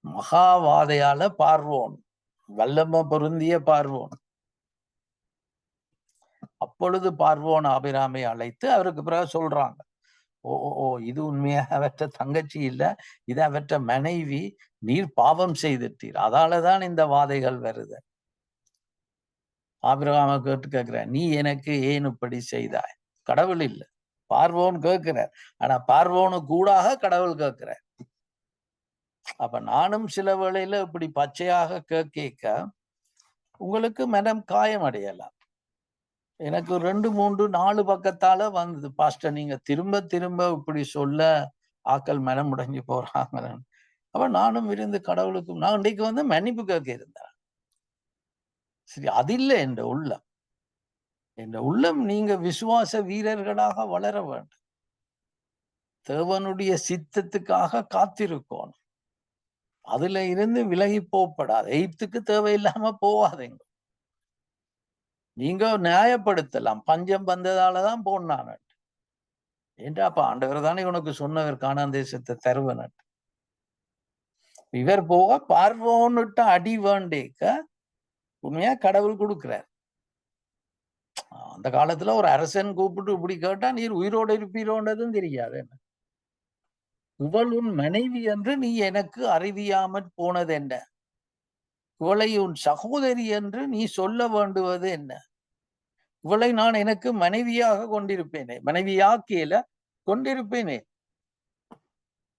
மகாவாதையால பார்வோன், வல்லம பொருந்திய பார்வோன். அப்பொழுது பார்வோன் ஆபிராமை அழைத்து அவருக்கு பிறகு சொல்றாங்க, ஓ ஓ இது உண்மையாக அவற்ற தங்கச்சி இல்ல, இது அவற்ற மனைவி, நீர் பாவம் செய்துட்டீர், அதாலதான் இந்த வாதைகள் வருது. ஆபிரகாம கேட்கிற, நீ எனக்கு ஏன் இப்படி செய்தாய்? கடவுள் இல்லை, பார்வோன் கேட்கிறார். ஆனா பார்வோனு கூடாக கடவுள் கேட்கிறார். அப்ப நானும் சில வேளையில இப்படி பச்சையாக கேட்க உங்களுக்கு மனம் காயம் அடையலாம். எனக்கு 2, 3, 4 பக்கத்தால வந்தது, பாஸ்டர் நீங்க திரும்ப திரும்ப இப்படி சொல்ல ஆக்கள் மனம் உடைஞ்சு போறாங்க. அப்ப நானும் இருந்து கடவுளுக்கு நான் இன்றைக்கு வந்து மன்னிப்பு கேட்க இருந்தேன். சரி, அது இல்லை என்ற உள்ளம். என்ற உள்ளம் நீங்க விசுவாச வீரர்களாக வளர வேண்டும். தேவனுடைய சித்தத்துக்காக காத்திருக்கணும். அதுல இருந்து விலகி போகப்படாது. எய்த்துக்கு தேவையில்லாம போவாதீங்க. நீங்க நியாயப்படுத்தலாம், பஞ்சம் வந்ததாலதான் போனான் என்றா, அப்ப ஆண்டவர் தானே உனக்கு சொன்னவர் கானான் தேசத்தை தருவன். இவர் போக பார்வோன்னுட்ட அடி வேண்டேக்க உண்மையா கடவுள் கொடுக்கிறார். அந்த காலத்துல ஒரு அரசன் கூப்பிட்டு இப்படி கேட்டா நீர் உயிரோடு இருப்பீரோன்றதும் தெரியாது. இவள் உன் மனைவி என்று நீ எனக்கு அறிவியாமற் போனது என்ன? இவளை உன் சகோதரி என்று நீ சொல்ல வேண்டுவது என்ன? இவளை நான் எனக்கு மனைவியாக கொண்டிருப்பேனே, மனைவியாக்கியல கொண்டிருப்பேனே,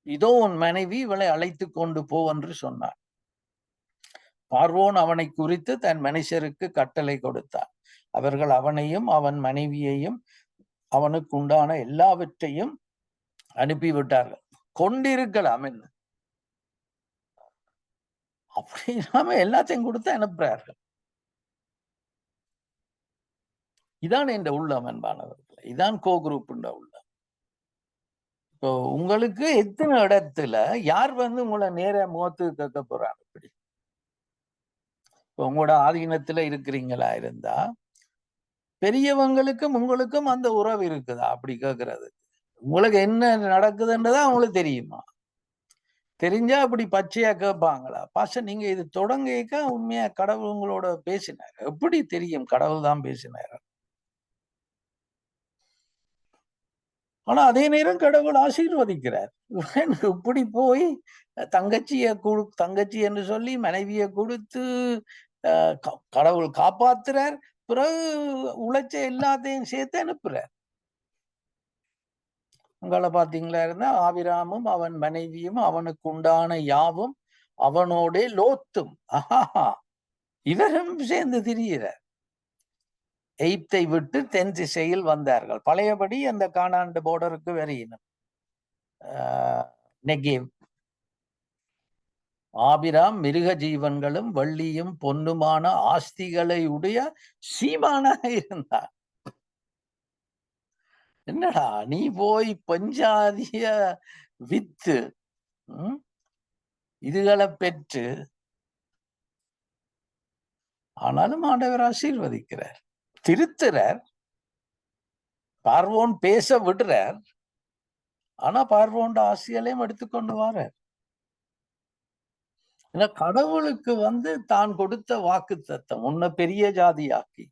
இதோ உன் மனைவி, இவளை அழைத்து கொண்டு போ என்று சொன்னார். பார்வோன் அவனை குறித்து தன் மனுஷருக்கு கட்டளை கொடுத்தார். அவர்கள் அவனையும் அவன் மனைவியையும் அவனுக்கு உண்டான எல்லாவற்றையும் அனுப்பிவிட்டார்கள். கொண்டிருக்கலாம் என்ன, அப்படி நாம எல்லாத்தையும் கொடுத்து அனுப்புறார்கள். இதான் என்ற உள்ளம் அன்பானவர்கள், இதான் கோ குரூப் உள்ளம். இப்போ உங்களுக்கு எத்தனை இடத்துல யார் வந்து உங்களை நேர முகத்துக்கு கேட்க போறாங்க? இப்படி இப்போ உங்களோட ஆதீனத்துல இருக்கிறீங்களா இருந்தா பெரியவங்களுக்கும் உங்களுக்கும் அந்த உறவு இருக்குதா அப்படி கேட்கறது? உங்களுக்கு என்ன நடக்குதுன்றதா அவங்களுக்கு தெரியுமா? தெரிஞ்சா அப்படி பச்சையா கேட்பாங்களா? பாஸ்டர் நீங்க இது தொடங்கிக்க உண்மையா கடவுள் உங்களோட பேசினார். எப்படி தெரியும் கடவுள் தான் பேசினார்? ஆனா அதே நேரம் கடவுள் ஆசீர்வதிக்கிறார். இப்படி போய் தங்கச்சி என்று சொல்லி மனைவியை கொடுத்து கடவுள் காப்பாத்துறார். பிறகு உழைச்ச எல்லாத்தையும் சேர்த்து அனுப்புறார். உங்களை பாத்தீங்களா இருந்தா ஆபிராமும் அவன் மனைவியும் அவனுக்கு உண்டான யாவும் அவனோட லோத்தும் இவரும் சேர்ந்து திரிகிறார். எய்ப்தை விட்டு தென் திசையில் வந்தார்கள். பழையபடி அந்த கானான் போர்டருக்கு வரையினர். நெகேவ். ஆபிராம் மிருக ஜீவன்களும் வள்ளியும் பொன்னுமான ஆஸ்திகளை உடைய சீமானாக இருந்தார். என்னடா நீ போய் பஞ்சாதிய வித்து இதுகளை பெற்று, ஆனாலும் ஆண்டவர் ஆசீர்வதிக்கிறார், திருத்துறார், பார்வோன் பேச விடுறார். ஆனா பார்வோன் ஆசியலையும் எடுத்துக்கொண்டு வாரார். ஏன்னா கடவுளுக்கு வந்து தான் கொடுத்த வாக்கு தத்தம் உன்னை பெரிய ஜாதியாக்கி.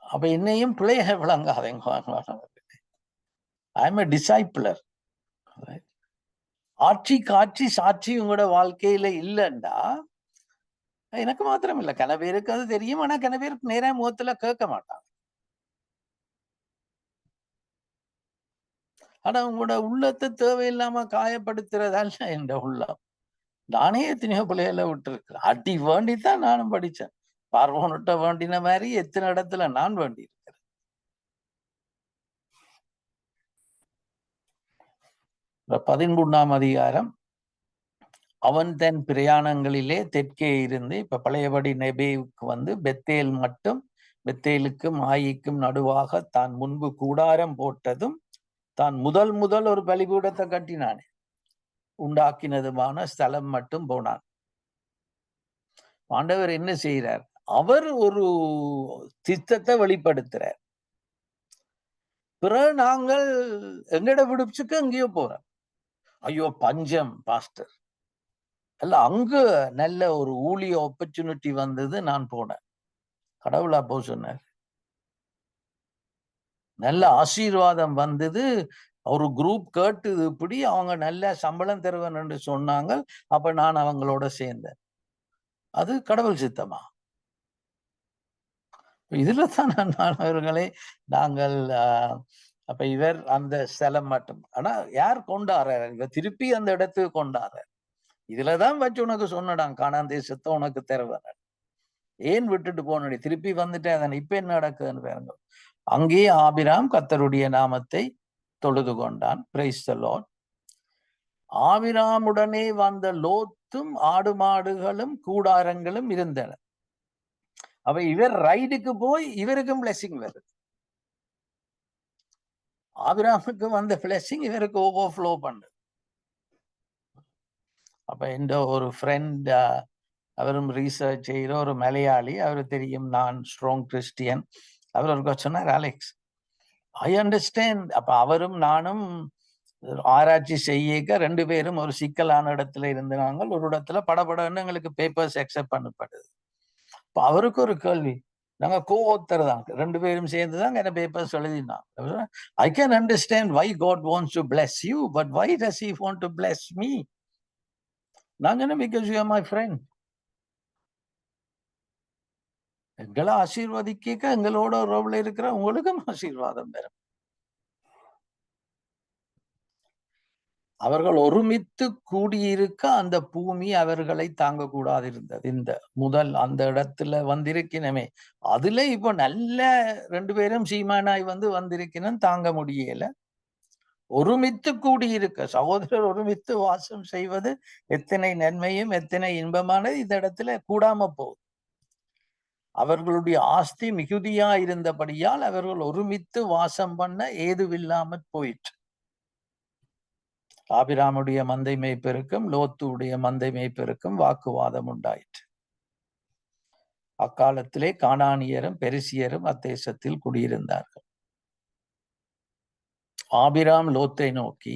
அப்ப என்னையும் பிள்ளைய விளங்காதீங்க. ஐ எம் எ டிசைபிளர். ஆட்சி காட்சி சாட்சி உங்களோட வாழ்க்கையில இல்லைண்டா, எனக்கு மாத்திரம் இல்ல, கன பேருக்கு அது தெரியும். ஆனா கன பேருக்கு நேரா முகத்துல கேட்க மாட்டாங்க. ஆனா உங்களோட உள்ளத்தை தேவையில்லாம காயப்படுத்துறதல்ல என்ற உள்ளம். நானே எத்தனையோ பிள்ளைகளை விட்டுருக்கிறேன். அடி வேண்டித்தான் நானும் படிச்சேன். பார்வோன்கிட்ட வேண்டின மாதிரி எத்தனை இடத்துல நான் வேண்டி இருக்கிறேன். 13ஆம் அதிகாரம். அவன் தன் பிரயாணங்களிலே தெற்கே இருந்து, இப்ப பழையபடி நெபேவுக்கு வந்து பெத்தேல் மட்டும், பெத்தேலுக்கும் ஆயிக்கும் நடுவாக தான் முன்பு கூடாரம் போட்டதும் தான் முதல் ஒரு பலிபீடத்தை கட்டினானே உண்டாக்கினதுமான ஸ்தலம் மட்டும் போனான். ஆண்டவர் என்ன செய்கிறார்? அவர் ஒரு திட்டத்தை வெளிப்படுத்துறார். பிறகு நாங்கள் எங்கட விடுப்புக்கு எங்கேயோ போறோம். ஐயோ பஞ்சம் பாஸ்டர் அல்ல, அங்க நல்ல ஒரு ஊழிய ஆப்பர்ச்சுனிட்டி வந்தது. நான் போனேன். கடவுளா போ சொன்னார். நல்ல ஆசீர்வாதம் வந்தது. ஒரு குரூப் கேட்டுது, இப்படி அவங்க நல்ல சம்பளம் தருவன் என்று சொன்னாங்க. அப்ப நான் அவங்களோட சேர்ந்தேன். அது கடவுள் சித்தமா? இதுல தான் மாணவர்களே நாங்கள் அப்ப இவர் அந்த ஸ்தலம் மட்டும். ஆனா யார் கொண்டாடுறார்? இவர் திருப்பி அந்த இடத்துக்கு கொண்டாடுறார். இதுலதான் வச்சு உனக்கு சொன்னடான், காணான் தேசத்தை உனக்கு தருவன. ஏன் விட்டுட்டு போனடி? திருப்பி வந்துட்டேன். இப்ப என்ன நடக்குதுன்னு பாருங்க. அங்கேயே ஆபிராம் கர்த்தருடைய நாமத்தை தொழுது கொண்டான். Praise the Lord. ஆபிராமுடனே வந்த லோத்தும் ஆடு மாடுகளும் கூடாரங்களும் இருந்தன. அப்ப இவர் ரைடுக்கு போய் இவருக்கும் பிளெஸிங் வருது. ஆபிராமுக்கு வந்த பிளெஸிங் இவருக்கு ஓவர்ஃப்ளோ பண்ணுது. அப்ப இந்த ஒரு ஃப்ரெண்ட், அவரும் ரீசர்ச் செய்கிற ஒரு மலையாளி, அவரு தெரியும், நான் ஸ்ட்ராங் கிறிஸ்டியன். அவர் ஒரு சொன்னார், அலெக்ஸ் ஐ அண்டர்ஸ்டாண்ட். அப்ப அவரும் நானும் ஆராய்ச்சி செய்ய 2 பேரும் ஒரு சிக்கலான இடத்துல இருந்தாங்க. ஒரு இடத்துல படபடன்னு எங்களுக்கு பேப்பர்ஸ் அக்செப்ட் பண்ணப்படுது. இப்ப அவருக்கு ஒரு கேள்வி. நாங்க கோ-ஆத்தர் தான், 2 பேரும் சேர்ந்து தான் என்ன பேப்பர்ஸ் எழுதினாங்க. I can understand why God wants to bless you, but why does he want to bless me? நான் சொன்னேன், because you are my friend. எங்களை ஆசீர்வதிக்க எங்களோட உறவுல இருக்கிற உங்களுக்கும் ஆசீர்வாதம் பெறும். அவர்கள் ஒருமித்து கூடியிருக்க அந்த பூமி அவர்களை தாங்கக்கூடாது இருந்தது. இந்த முதல் அந்த இடத்துல வந்திருக்கணுமே, அதுல இப்ப நல்ல 2 பேரும் சீமானாய் வந்திருக்கணும், தாங்க முடியல. ஒருமித்து கூடியிருக்க, சகோதரர் ஒருமித்து வாசம் செய்வது எத்தனை நன்மையும் எத்தனை இன்பமானது. இந்த இடத்துல கூடாம போகுது. அவர்களுடைய ஆஸ்தி மிகுதியா இருந்தபடியால் அவர்கள் ஒருமித்து வாசம் பண்ண ஏதுவில்லாமற் போயிற்று. ஆபிராமுடைய மந்தை மேய்ப்பெருக்கும் லோத்துடைய மந்தை மேய்ப்பெருக்கும் வாக்குவாதம் உண்டாயிற்று. அக்காலத்திலே கானானியரும் பெரிசியரும் அத்தேசத்தில் குடியிருந்தார்கள். ஆபிராம் லோத்தை நோக்கி,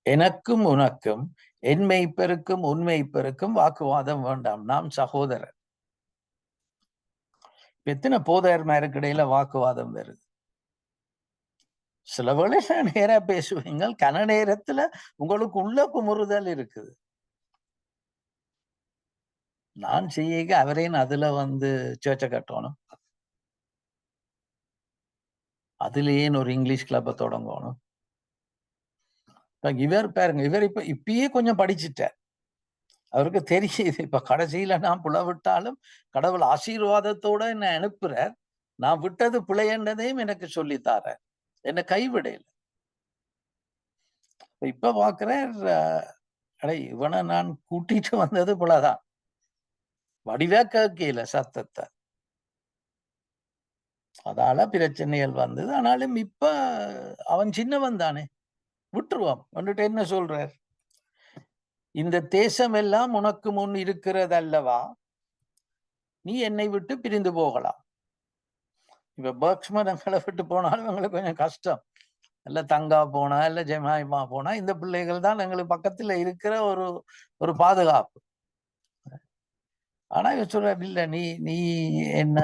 எனக்கும் உனக்கும் என் மெய்ப்பெருக்கும் உன் மெய்ப்பெருக்கும் வாக்குவாதம் வேண்டாம், நாம் சகோதரர். எத்தனை போதையர்மாருக்கு இடையில வாக்குவாதம் வருது. சில வேளை நேரா பேசுவீங்க, கன நேரத்துல உங்களுக்கு உள்ள குமுறுதல் இருக்குது. நான் செய்ய அவரேன் அதுல சேர்ச்சை கட்டணும், அதுலயே ஒரு இங்கிலீஷ் கிளப்பை தொடங்கணும். இவர் பாருங்க, இவர் இப்பயே கொஞ்சம் படிச்சுட்டார். அவருக்கு தெரியுது இப்ப கடைசியில நான் புலவிட்டாலும் கடவுள் ஆசீர்வாதத்தோட என்ன அனுப்புறார், நான் விட்டது பிழையன்றதையும் எனக்கு சொல்லித்தார, என்ன கைவிடையில. இப்ப பாக்குறேன், இவனை நான் கூட்டிட்டு வந்தது பிழைதான், வடிவா கேட்கல சத்தத்தை, அதால பிரச்சனைகள் வந்தது. ஆனாலும் இப்ப அவன் சின்னவன் தானே, விட்டுருவான். வந்துட்டு என்ன சொல்றார், இந்த தேசம் எல்லாம் உனக்கு முன் இருக்கிறதல்லவா, நீ என்னை விட்டு பிரிந்து போகலாம். இப்ப பர்க்ஸ்மரங்களை விட்டு போனாலும் எங்களுக்கு கொஞ்சம் கஷ்டம். இல்ல தங்கா போனா இல்ல ஜெமாய்மா போனா இந்த பிள்ளைகள் தான் எங்களுக்கு பக்கத்துல இருக்கிற ஒரு பாதுகாப்பு. ஆனா இவ சொல்ற, இல்ல நீ நீ என்ன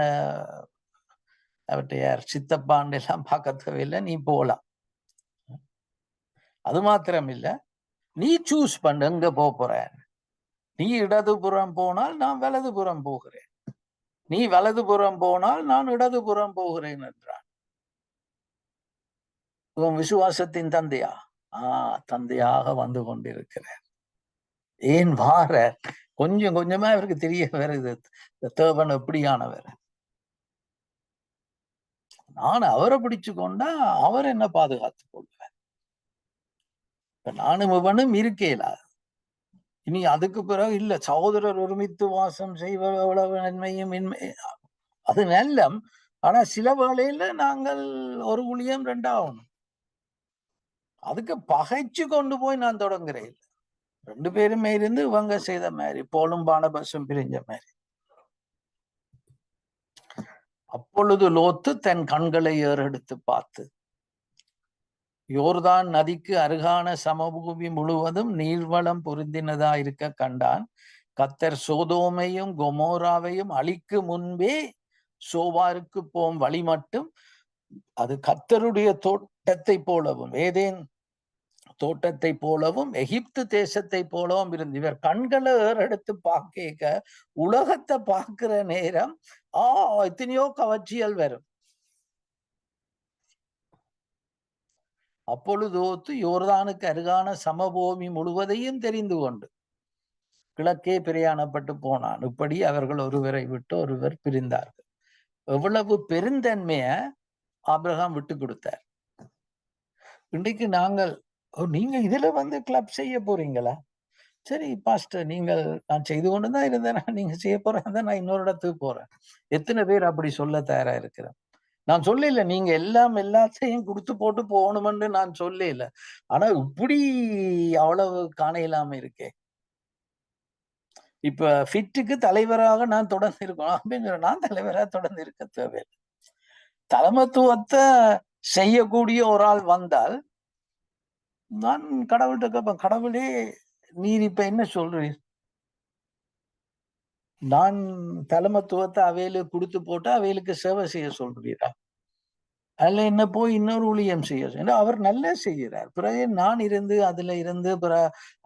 அவர்கிட்ட யார் சித்தப்பாண்டு எல்லாம் பார்க்க தேவையில்லை, நீ போலாம். அது மாத்திரம் இல்ல, நீ சூஸ் பண்ண எங்க போற. நீ இடதுபுறம் போனால் நான் வலதுபுறம் போகிறேன், நீ வலதுபுறம் போனால் நான் இடதுபுறம் போகிறேன் என்றான். உன் விசுவாசத்தின் தந்தையா? தந்தையாக வந்து கொண்டிருக்கிறார். ஏன் வார கொஞ்சம் கொஞ்சமா அவருக்கு தெரிய வருது தேவன் எப்படியானவர். நான் அவரை பிடிச்சு கொண்டா அவர் என்ன பாதுகாத்துக் கொள்வார். இப்ப நானும் இவனும் இருக்கேலா. இனி அதுக்கு பிறகு இல்ல, சகோதரர் ஒருமித்து வாசம் செய்வர் எவ்வளவு நன்மையும் அது நல்லம். ஆனா சில வேளையில நாங்கள் ஒரு ஊழியம் 2 அதுக்கு பகைச்சு கொண்டு போய் நான் தொடங்குறேன். 2 பேருமே இருந்து இவங்க செய்த மாதிரி, போலும் பானபசும் பிரிஞ்ச மாதிரி. அப்பொழுது லோத்து தன் கண்களை ஏறெடுத்து பார்த்து, யோர்தான் நதிக்கு அருகான சமபூமி முழுவதும் நீர்வளம் பொருந்தினதா இருக்க கண்டான். கத்தர் சோதோமையும் கொமோராவையும் அழிக்கு முன்பே சோவாருக்கு போம் வழி மட்டும் அது கத்தருடைய தோட்டத்தை போலவும் ஏதேன் தோட்டத்தை போலவும் எகிப்து தேசத்தை போலவும் இருந்து இவர் கண்களை ஏறெடுத்து பார்க்க உலகத்தை பார்க்கிற நேரம் எத்தனையோ கவர்ச்சிகள் வரும். அப்பொழுதோத்து யோர்தானுக்கு அருகான சமபூமி முழுவதையும் தெரிந்து கொண்டு கிழக்கே பிரயாணப்பட்டு போனான். இப்படி அவர்கள் ஒருவரை விட்டு ஒருவர் பிரிந்தார்கள். எவ்வளவு பெருந்தன்மைய ஆபிரகாம் விட்டு கொடுத்தார். இன்றைக்கு நாங்கள் நீங்க இதுல கிளப் செய்ய போறீங்களா? சரி பாஸ்டர், நீங்கள் நான் செய்து கொண்டுதான் இருந்தேன், நீங்க செய்ய போறேன், நான் இன்னொரு இடத்துக்கு போறேன். எத்தனை பேர் அப்படி சொல்ல தயாரா இருக்கிறேன்? நான் சொல்லல நீங்க எல்லாத்தையும் கொடுத்து போட்டு போகணும்னு நான் சொல்லல. ஆனா இப்படி அவ்வளவு காண இல்லாம இருக்கே. இப்ப ஃபிட்டுக்கு தலைவராக நான் தொடர்ந்து இருக்கணும் அப்படின்னு நான் தலைவராக தொடர்ந்து இருக்க தேவையில்லை. தலைமத்துவத்தை செய்யக்கூடிய ஒரு ஆள் வந்தால் நான் கடவுள்கிட்ட கேட்பேன், கடவுளே நீர் இப்ப என்ன சொல்றீர்? நான் தலைமத்துவத்தை அவையில கொடுத்து போட்டு அவைகளுக்கு சேவை செய்ய சொல்றீரா? அதுல என்ன போய் இன்னொரு ஊழியம் செய்ய அவர் நல்லா செய்கிறார். பிறகு நான் இருந்து அதுல இருந்து பிற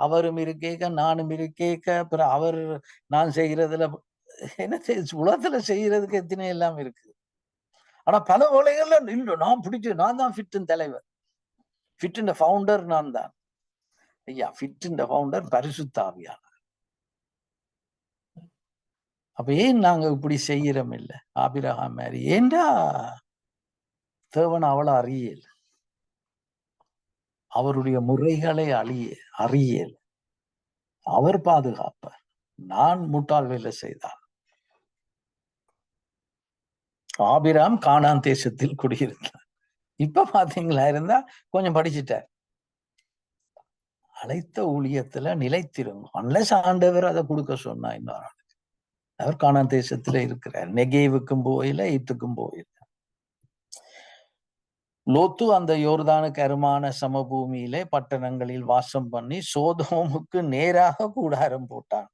அவரும் இருக்கேக்க நானும் இருக்கேக்க பிற அவர் நான் செய்கிறதுல என்ன உலகத்துல செய்யறதுக்கு எத்தனை எல்லாம் இருக்கு. ஆனா பல வேலைகள்ல இல்லை, நான் தான் ஃபிட்டின் தலைவர், ஃபிட்டின் ஃபவுண்டர் நான் தான். ஐயா, ஃபிட்டின் ஃபவுண்டர் பரிசுத்தாவியார். அப்ப ஏன் நாங்க இப்படி செய்யறோம் இல்ல ஆபிரகாம் மாதிரி? ஏண்டா தேவன் அவளை அறியல், அவருடைய முறைகளை அறியல், அவர் பாதுகாப்பார். நான் முட்டாள் வேலை செய்தார். ஆபிராம் கானான் தேசத்தில் குடியிருந்தார். இப்ப பாத்தீங்களா இருந்தா கொஞ்சம் படிச்சுட்டார். அழைத்த ஊழியத்துல நிலைத்திருங்க, அன்லஸ் ஆண்டவர் அதை கொடுக்க சொன்னா இன்னொரு அவர் கானான் தேசத்துல இருக்கிறார். நெகேவுக்கும் போயில ஈத்துக்கும் போயில. லோத்து அந்த யோர்தானுக்கு அருமான சமபூமியிலே பட்டணங்களில் வாசம் பண்ணி சோதோமுக்கு நேராக கூடாரம் போட்டான்.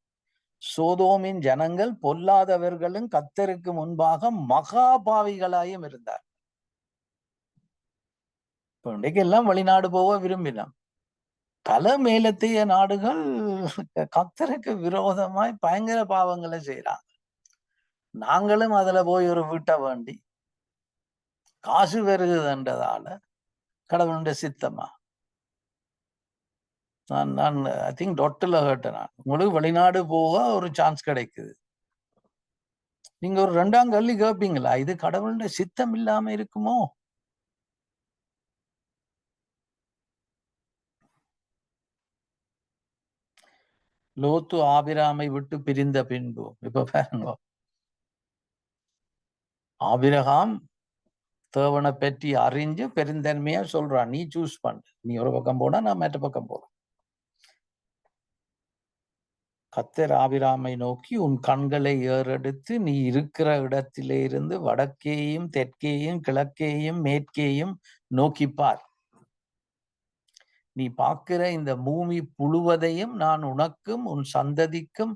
சோதோமின் ஜனங்கள் பொல்லாதவர்களும் கத்தருக்கு முன்பாக மகாபாவிகளாயும் இருந்தார். இன்றைக்கு எல்லாம் வெளிநாடு போக விரும்பினோம். பல மேலத்தைய நாடுகள் கத்தருக்கு விரோதமாய் பயங்கர பாவங்களை செய்யறாங்க. நாங்களும் அதுல போய் ஒரு வீட்டை வேண்டி காசு வருகுதுன்றதால கடவுளுடைய சித்தமா? நான் ஐ திங்க் டொட்டில் கேட்டேன், நான் உங்களுக்கு வெளிநாடு போக ஒரு சான்ஸ் கிடைக்குது, நீங்க ஒரு 2ஆம் கல்வி கேட்பீங்களா? இது கடவுளுடைய சித்தம் இல்லாம இருக்குமோ? லோத்து ஆபிராமை விட்டு பிரிந்த பின்பு இப்ப பாருங்க, ஆபிரகாம் தேவனை பற்றி அறிஞ்சு பெருந்தன்மையா சொல்றான், நீ சூஸ் பண்ணு, நீ ஒரு பக்கம் போனா நான் மற்ற பக்கம் போறேன். கத்தர் ஆபிராமை நோக்கி, உன் கண்களை ஏறெடுத்து நீ இருக்கிற இடத்திலே இருந்து வடக்கேயும் தெற்கேயும் கிழக்கேயும் மேற்கேயும் நோக்கிப்பார். நீ பார்க்கிற இந்த பூமி புழுவதையும் நான் உனக்கும் உன் சந்ததிக்கும்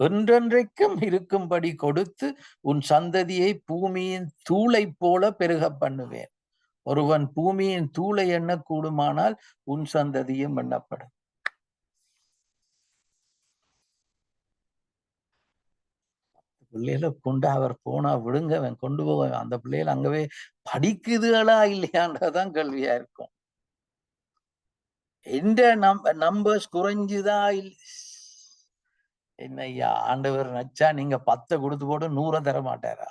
என்றென்றைக்கும் இருக்கும்படி கொடுத்து உன் சந்ததியை பூமியின் தூளை போல பெருக பண்ணுவேன். ஒருவன் பூமியின் தூளை எண்ண கூடுமானால் உன் சந்ததியும் எண்ணப்படும். பிள்ளைகளை கொண்டு அவர் போனா விடுங்க, அவன் கொண்டு போவேன். அந்த பிள்ளைகள் அங்கவே படிக்குதுகளா இல்லையான்றதான் கேள்வியா இருக்கும். எந்த நம்பர்ஸ் குறைஞ்சுதா என்னய்யா ஆண்டவர் நச்சா நீங்க 10 கொடுத்து போட்டு 100 தர மாட்டாரா?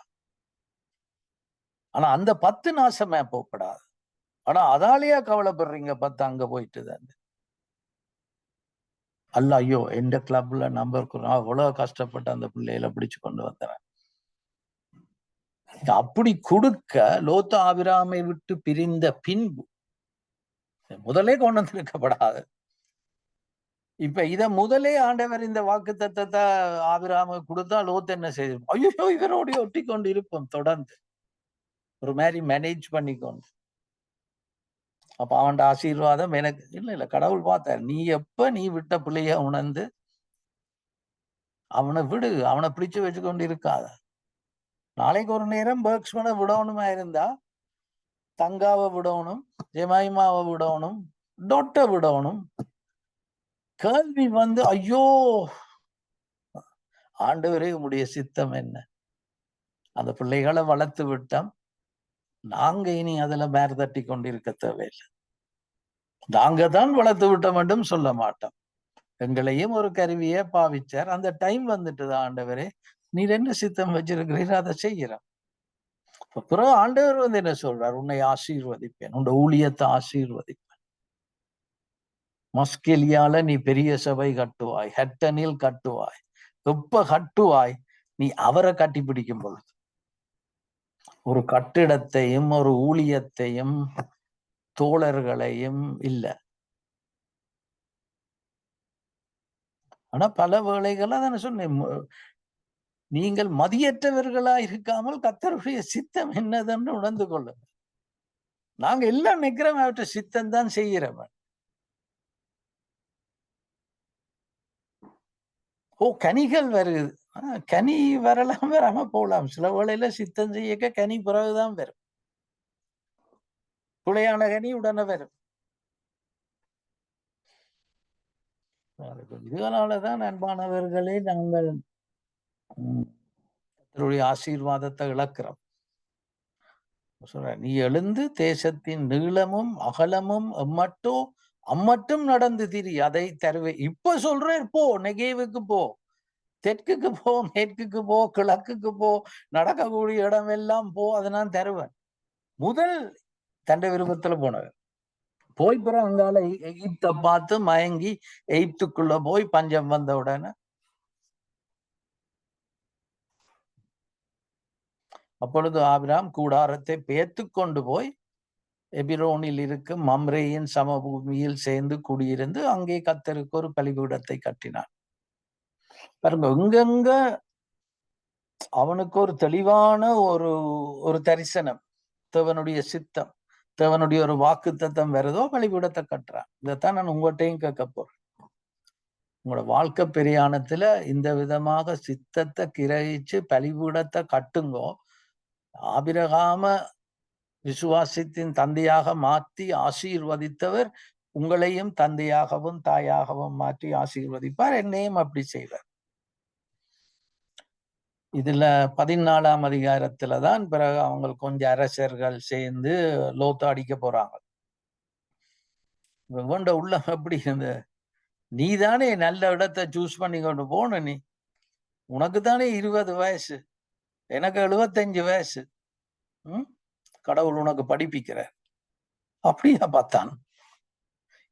ஆனா அந்த 10 நாசமே போகப்படாது. ஆனா அதாலேயே கவலைப்படுறீங்க, 10 அங்க போயிட்டு தான் அல்ல. ஐயோ எந்த கிளப்ல நம்பர் அவ்வளவு கஷ்டப்பட்டு அந்த பிள்ளைகளை பிடிச்சு கொண்டு வந்தேன். அப்படி கொடுக்க லோத்து ஆபிராமை விட்டு பிரிந்த பின்பு முதலே கொண்டு வந்திருக்கப்படாது. இப்ப இத முதலே ஆண்டவர் இந்த வாக்கு தத்தத்தை ஆபிராம கொடுத்தா லோத்து என்ன செய்து, ஐயோ இவரோட ஒட்டி கொண்டு இருப்போம் தொடர்ந்து ஒரு மாதிரி மேனேஜ் பண்ணிக்கொண்டு. அப்ப அவன் ஆசீர்வாதம் எனக்கு இல்ல கடவுள் பார்த்தார், நீ எப்ப நீ விட்ட பிள்ளைய உணர்ந்து அவனை விடு, அவனை பிடிச்சு வச்சு கொண்டு இருக்காத. நாளைக்கு ஒரு நேரம் பேர்க்ஸ்மனை விடணுமா இருந்தா தங்காவை விடணும், ஜெமைமாவை விடணும், டொட்டை விடணும். கேள்வி வந்து ஐயோ ஆண்டவரே உம்முடைய சித்தம் என்ன? அந்த பிள்ளைகளை வளர்த்து விட்டோம், நாங்க இனி அதுல மேர் தட்டி கொண்டிருக்க தேவையில்லை. நாங்க தான் வளர்த்து விட்டோம் என்றும் சொல்ல மாட்டோம். எங்களையும் ஒரு கருவியை பாவிச்சார். அந்த டைம் வந்துட்டுதான் ஆண்டவரே நீர் என்ன சித்தம் வச்சிருக்கிறீர் அதை செய்கிறோம். அப்புறம் ஆண்டவர் வந்து என்ன சொல்றார், உன்னை ஆசீர்வதிப்பேன், உன் ஊழியத்தை ஆசீர்வதிப்பேன். மஸ்கெலியால நீ பெரிய சபை கட்டுவாய், ஹெட்டனில் கட்டுவாய். எப்ப கட்டுவாய்? நீ அவரை கட்டி பிடிக்கும் பொழுது. ஒரு கட்டிடத்தையும் ஒரு ஊழியத்தையும் தோழர்களையும் இல்ல. ஆனா பல வேளைகள் தானே சொன்னேன், நீங்கள் மதியற்றவர்களா இருக்காமல் கர்த்தருடைய சித்தம் என்னதுன்னு உணர்ந்து கொள்ளுங்க. நாங்க எல்லாம் நிக்கிறோம், அவற்றை சித்தம் தான் செய்கிறவன். ஓ கனிகள் வருது, கனி வரலாம் வராம போகலாம். சில வேளையில சித்தம் செய்யக்க கனி பிறகுதான் வரும். புலையான கனி உடனே வரும். இதனாலதான் அன்பானவர்களே நாங்கள் கர்த்தருடைய ஆசீர்வாதத்தை இழக்கிறோம். சொல்ற, நீ எழுந்து தேசத்தின் நீளமும் அகலமும் அம்மட்டும் நடந்து திரி, அதை தருவேன். இப்ப சொல்றேன், போ நெகேவுக்கு போ, தெற்குக்கு போ, மேற்குக்கு போ, கிழக்குக்கு போ, நடக்கக்கூடிய இடம் எல்லாம் போ, அதை நான் தருவேன். முதல் தண்டை விருப்பத்துல போனவர் போய் பிறகு அங்கால எகிப்தை பார்த்து மயங்கி எகிப்துக்குள்ள போய் பஞ்சம் வந்த உடனே அப்பொழுது ஆபிராம் கூடாரத்தை பேத்து கொண்டு போய் எபிரோனில் இருக்கும் மம்ரேயின் சமபூமியில் சேர்ந்து குடியிருந்து அங்கே கர்த்தருக்கு ஒரு பலிபீடத்தை கட்டினான். பாருங்க, எங்கெங்க அவனுக்கு ஒரு தெளிவான ஒரு தரிசனம், தேவனுடைய சித்தம், தேவனுடைய ஒரு வாக்கு தத்தம் வருதோ பலிபீடத்தை கட்டுறான். இதைத்தான் நான் உங்கள்கிட்டையும் கேட்க போறேன். உங்களோட வாழ்க்கை பிரயாணத்துல இந்த விதமாக சித்தத்தை கிரகிச்சு பலிபீடத்தை கட்டுங்கோ. ஆபிரகாம விசுவாசத்தின் தந்தையாக மாற்றி ஆசீர்வதித்தவர் உங்களையும் தந்தையாகவும் தாயாகவும் மாற்றி ஆசீர்வதிப்பார், என்னையும் அப்படி செய்வார். இதுல 14ஆம் அதிகாரத்துலதான் பிறகு அவங்க கொஞ்சம் அரசர்கள் சேர்ந்து லோத்து அடிக்க போறாங்க. இவங்க உள்ள அப்படி இருந்த, நீ தானே நல்ல இடத்தை சூஸ் பண்ணி கொண்டு போன, நீ உனக்கு தானே 20 வயசு, எனக்கு 75 வயசு, கடவுள் உனக்கு படிப்பிக்கிற அப்படியா பார்த்தான்.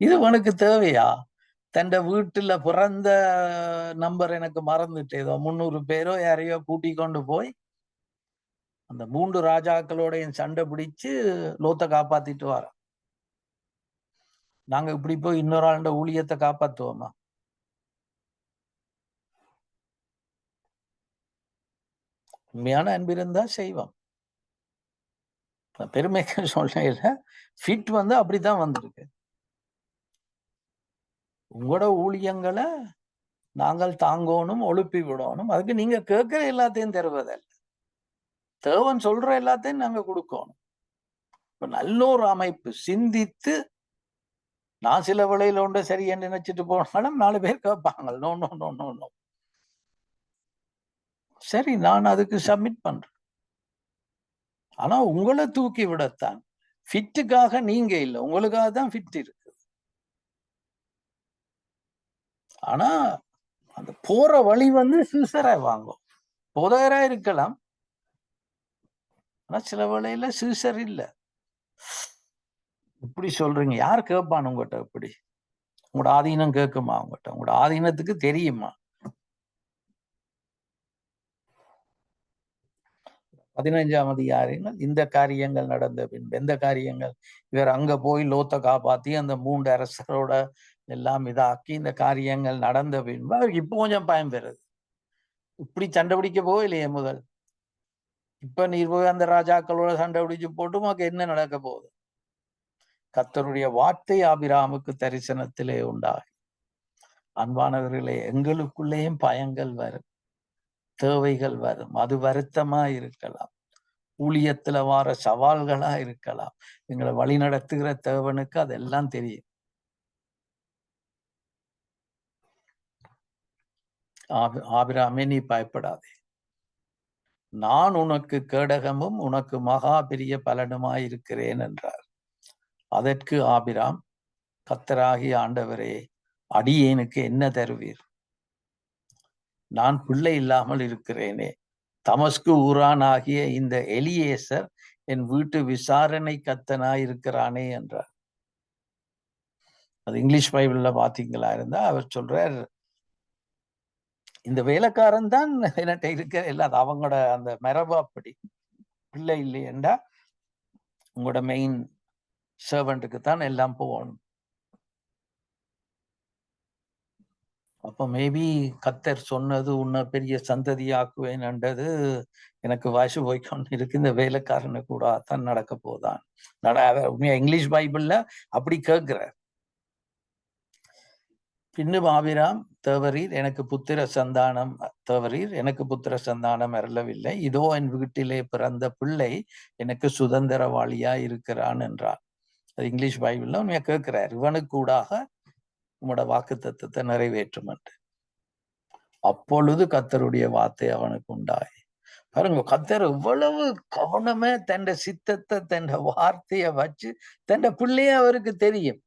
இது உனக்கு தேவையா? தன் வீட்டுல பிறந்த நம்பர் எனக்கு மறந்துட்டு ஏதோ 300 பேரோ யாரையோ கூட்டி கொண்டு போய் அந்த 3 ராஜாக்களோடையும் சண்டை பிடிச்சு லோத்தை காப்பாத்திட்டு வர. நாங்க இப்படி போய் இன்னொரு ஆண்ட ஊழியத்தை காப்பாத்துவோமா? உண்மையான அன்பு இருந்தா செய்வோம். பெருமைக்கு சொல்ல ஃபிட் வந்து அப்படித்தான் வந்திருக்கு. உங்களோட ஊழியங்களை நாங்கள் தாங்கணும், ஒழுப்பி விடணும். அதுக்கு நீங்க கேட்கிற எல்லாத்தையும் தருவதல்ல, தேவன் சொல்ற எல்லாத்தையும் நாங்க கொடுக்கணும். இப்ப நல்ல ஒரு அமைப்பு சிந்தித்து, நான் சில வேளையில ஒன்று சரி என்று நினைச்சிட்டு போனாலும் 4 பேர் கேட்பாங்க, no no no no no, சரி நான் அதுக்கு சப்மிட் பண்றேன். ஆனா உங்களை தூக்கி விடத்தான், ஃபிட்டுக்காக நீங்க இல்லை, உங்களுக்காக தான் ஃபிட் இருக்கு. ஆனா அந்த போற வழி வந்து சீசரா வாங்கும். போதகரா இருக்கலாம், ஆனா சில வேளையில சீசர் இல்லை. இப்படி சொல்றீங்க, யார் கேட்பான் உங்ககிட்ட? இப்படி உங்களோட ஆதீனம் கேட்குமா? உங்ககிட்ட உங்களோட ஆதீனத்துக்கு தெரியுமா? 15ஆம் அதிகாரங்கள் இந்த காரியங்கள் நடந்த பின்பு, எந்த காரியங்கள்? இவர் அங்க போய் லோத்தை காப்பாத்தி அந்த 3 அரசரோட எல்லாம் இதாக்கி இந்த காரியங்கள் நடந்த பின்பு அவருக்கு இப்ப கொஞ்சம் பயம் பெறுது. இப்படி சண்டை பிடிக்க போகலையே முதல், இப்ப நீர் போய் அந்த ராஜாக்களோட சண்டை பிடிச்சு போட்டு உனக்கு என்ன நடக்க போகுது? கர்த்தருடைய வார்த்தை ஆபிரகாமுக்கு தரிசனத்திலே உண்டாகி, அன்பானவர்களே, எங்களுக்குள்ளேயும் பயங்கள் வரும், தேவைகள் வரும். அது வருத்தமா இருக்கலாம், ஊழியத்துல வார சவால்களா இருக்கலாம். எங்களை வழி நடத்துகிற தேவனுக்கு அதெல்லாம் தெரியும். ஆபிரகாமே, நீ பயப்படாதே, நான் உனக்கு கேடகமும் உனக்கு மகா பெரிய பலனுமாயிருக்கிறேன் என்றார். அதற்கு ஆபிராம், கர்த்தராகிய ஆண்டவரே, அடியேனுக்கு என்ன தருவீர்? நான் பிள்ளை இல்லாமல் இருக்கிறேனே. தமஸ்கு ஊரான் ஆகிய இந்த எலியேசர் என் வீட்டு விசாரணை கத்தனாயிருக்கிறானே என்றார். அது இங்கிலீஷ் பைபிள்ல பாத்தீங்களா இருந்தா அவர் சொல்றார், இந்த வேலைக்காரன் தான் என்கிட்ட இருக்க இல்லாத அவங்களோட அந்த மரபு அப்படி, பிள்ளை இல்லையென்றா உங்களோட மெயின் சர்வெண்ட்டுக்கு தான் எல்லாம் போகணும். அப்ப மேபி கர்த்தர் சொன்னது உன்னை பெரிய சந்ததியாக்குவேன் என்றது எனக்கு வயசு போய்கொண்டு இருக்கு, இந்த வேலைக்காரனு கூட தான் நடக்க போதான். உண்மையா இங்கிலீஷ் பைபிள்ல அப்படி கேட்கிறார். பின்னும் ஆபிராம், தேவரீர் எனக்கு புத்திர சந்தானம் அருளவில்லை, இதோ என் வீட்டிலே பிறந்த பிள்ளை எனக்கு சுதந்திரவாளியா இருக்கிறான் என்றார். அது இங்கிலீஷ் பைபிள்ல உண்மையா கேட்கிறார், இவனுக்கு கூடாக உங்களோட வாக்கு தத்துவத்தை நிறைவேற்றும் என்று. அப்பொழுது கர்த்தருடைய வார்த்தை அவனுக்கு உண்டாய். பாருங்க, கர்த்தர் எவ்வளவு கவனமே தன் சித்தத்தை தன் வார்த்தைய வச்சு தன் பிள்ளைய அவருக்கு தெரியும்.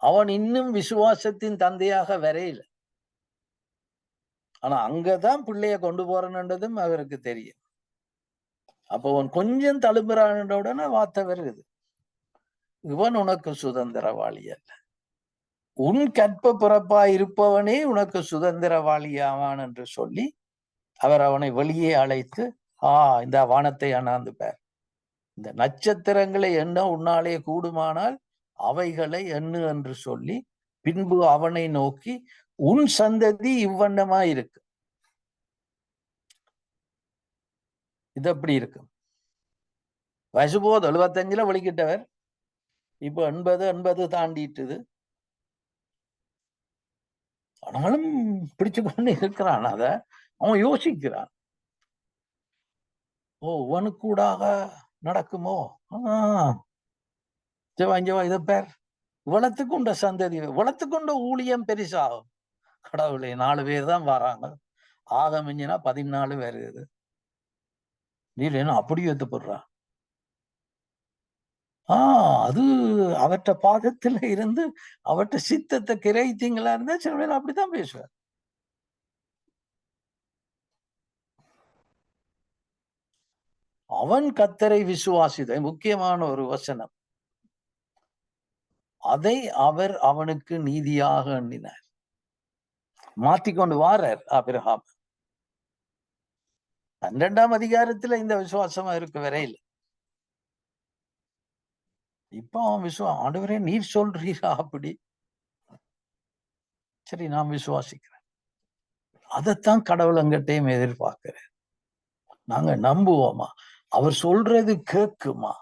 அவன் இன்னும் விசுவாசத்தின் தந்தையாக வரையில, ஆனா அங்கதான் பிள்ளைய கொண்டு போறன்றதும் அவருக்கு தெரியும். அப்ப அவன் கொஞ்சம் தழும்புறான உடனே வார்த்தை வருது, இவன் உனக்கு சுதந்திரவாளி அல்ல, உன் கற்ப பிறப்பாய் இருப்பவனே உனக்கு சுதந்திரவாளியாவான் என்று சொல்லி அவர் அவனை வெளியே அழைத்து, இந்த வானத்தை அண்ணாந்து பார், இந்த நட்சத்திரங்களை எண்ண உன்னாலே கூடுமானால் அவைகளை எண்ணு என்று சொல்லி, பின்பு அவனை நோக்கி, உன் சந்ததி இவ்வண்ணமாய் இருக்கு. இது எப்படி இருக்கும்? வயசு போது 75 வெளிக்கிட்டவர், இப்ப 80 தாண்டிட்டுது. ஆனாலும் பிடிச்சு கொண்டு இருக்கிறான். அத அவன் யோசிக்கிறான், உனக்கு கூடாக நடக்குமோ? இதை பேர் வளத்துக்குண்ட சந்ததி, வளத்துக்குண்ட ஊழியம் பெருசாகும். கடவுளே, 4 பேர் தான் வராங்க, ஆக மிஞ்சினா 14 வருது. நீ என்ன அப்படி ஏத்துப்படுறா? அது அவற்ற பாதத்துல இருந்து அவற்ற சித்தத்தை கிரைத்தீங்களா இருந்தா சில பேர் அப்படித்தான் பேசுவார். அவன் கர்த்தரை விசுவாசித்த முக்கியமான ஒரு வசனம், அதை அவர் அவனுக்கு நீதியாக எண்ணினார். மாத்திக்கொண்டு வாரார் ஆபிரகாம். 12ஆம் அதிகாரத்துல இந்த விசுவாசமா இருக்கு வரையில். இப்ப அவன் ஆண்டவரே நீர் சொல்றீரா அப்படி? சரி, நான் விசுவாசிக்கிறேன். அதைத்தான் கடவுள் அங்கட்டையும் எதிர்பார்க்கிறேன். நாங்க நம்புவோமா? அவர் சொல்றது கேட்குமா?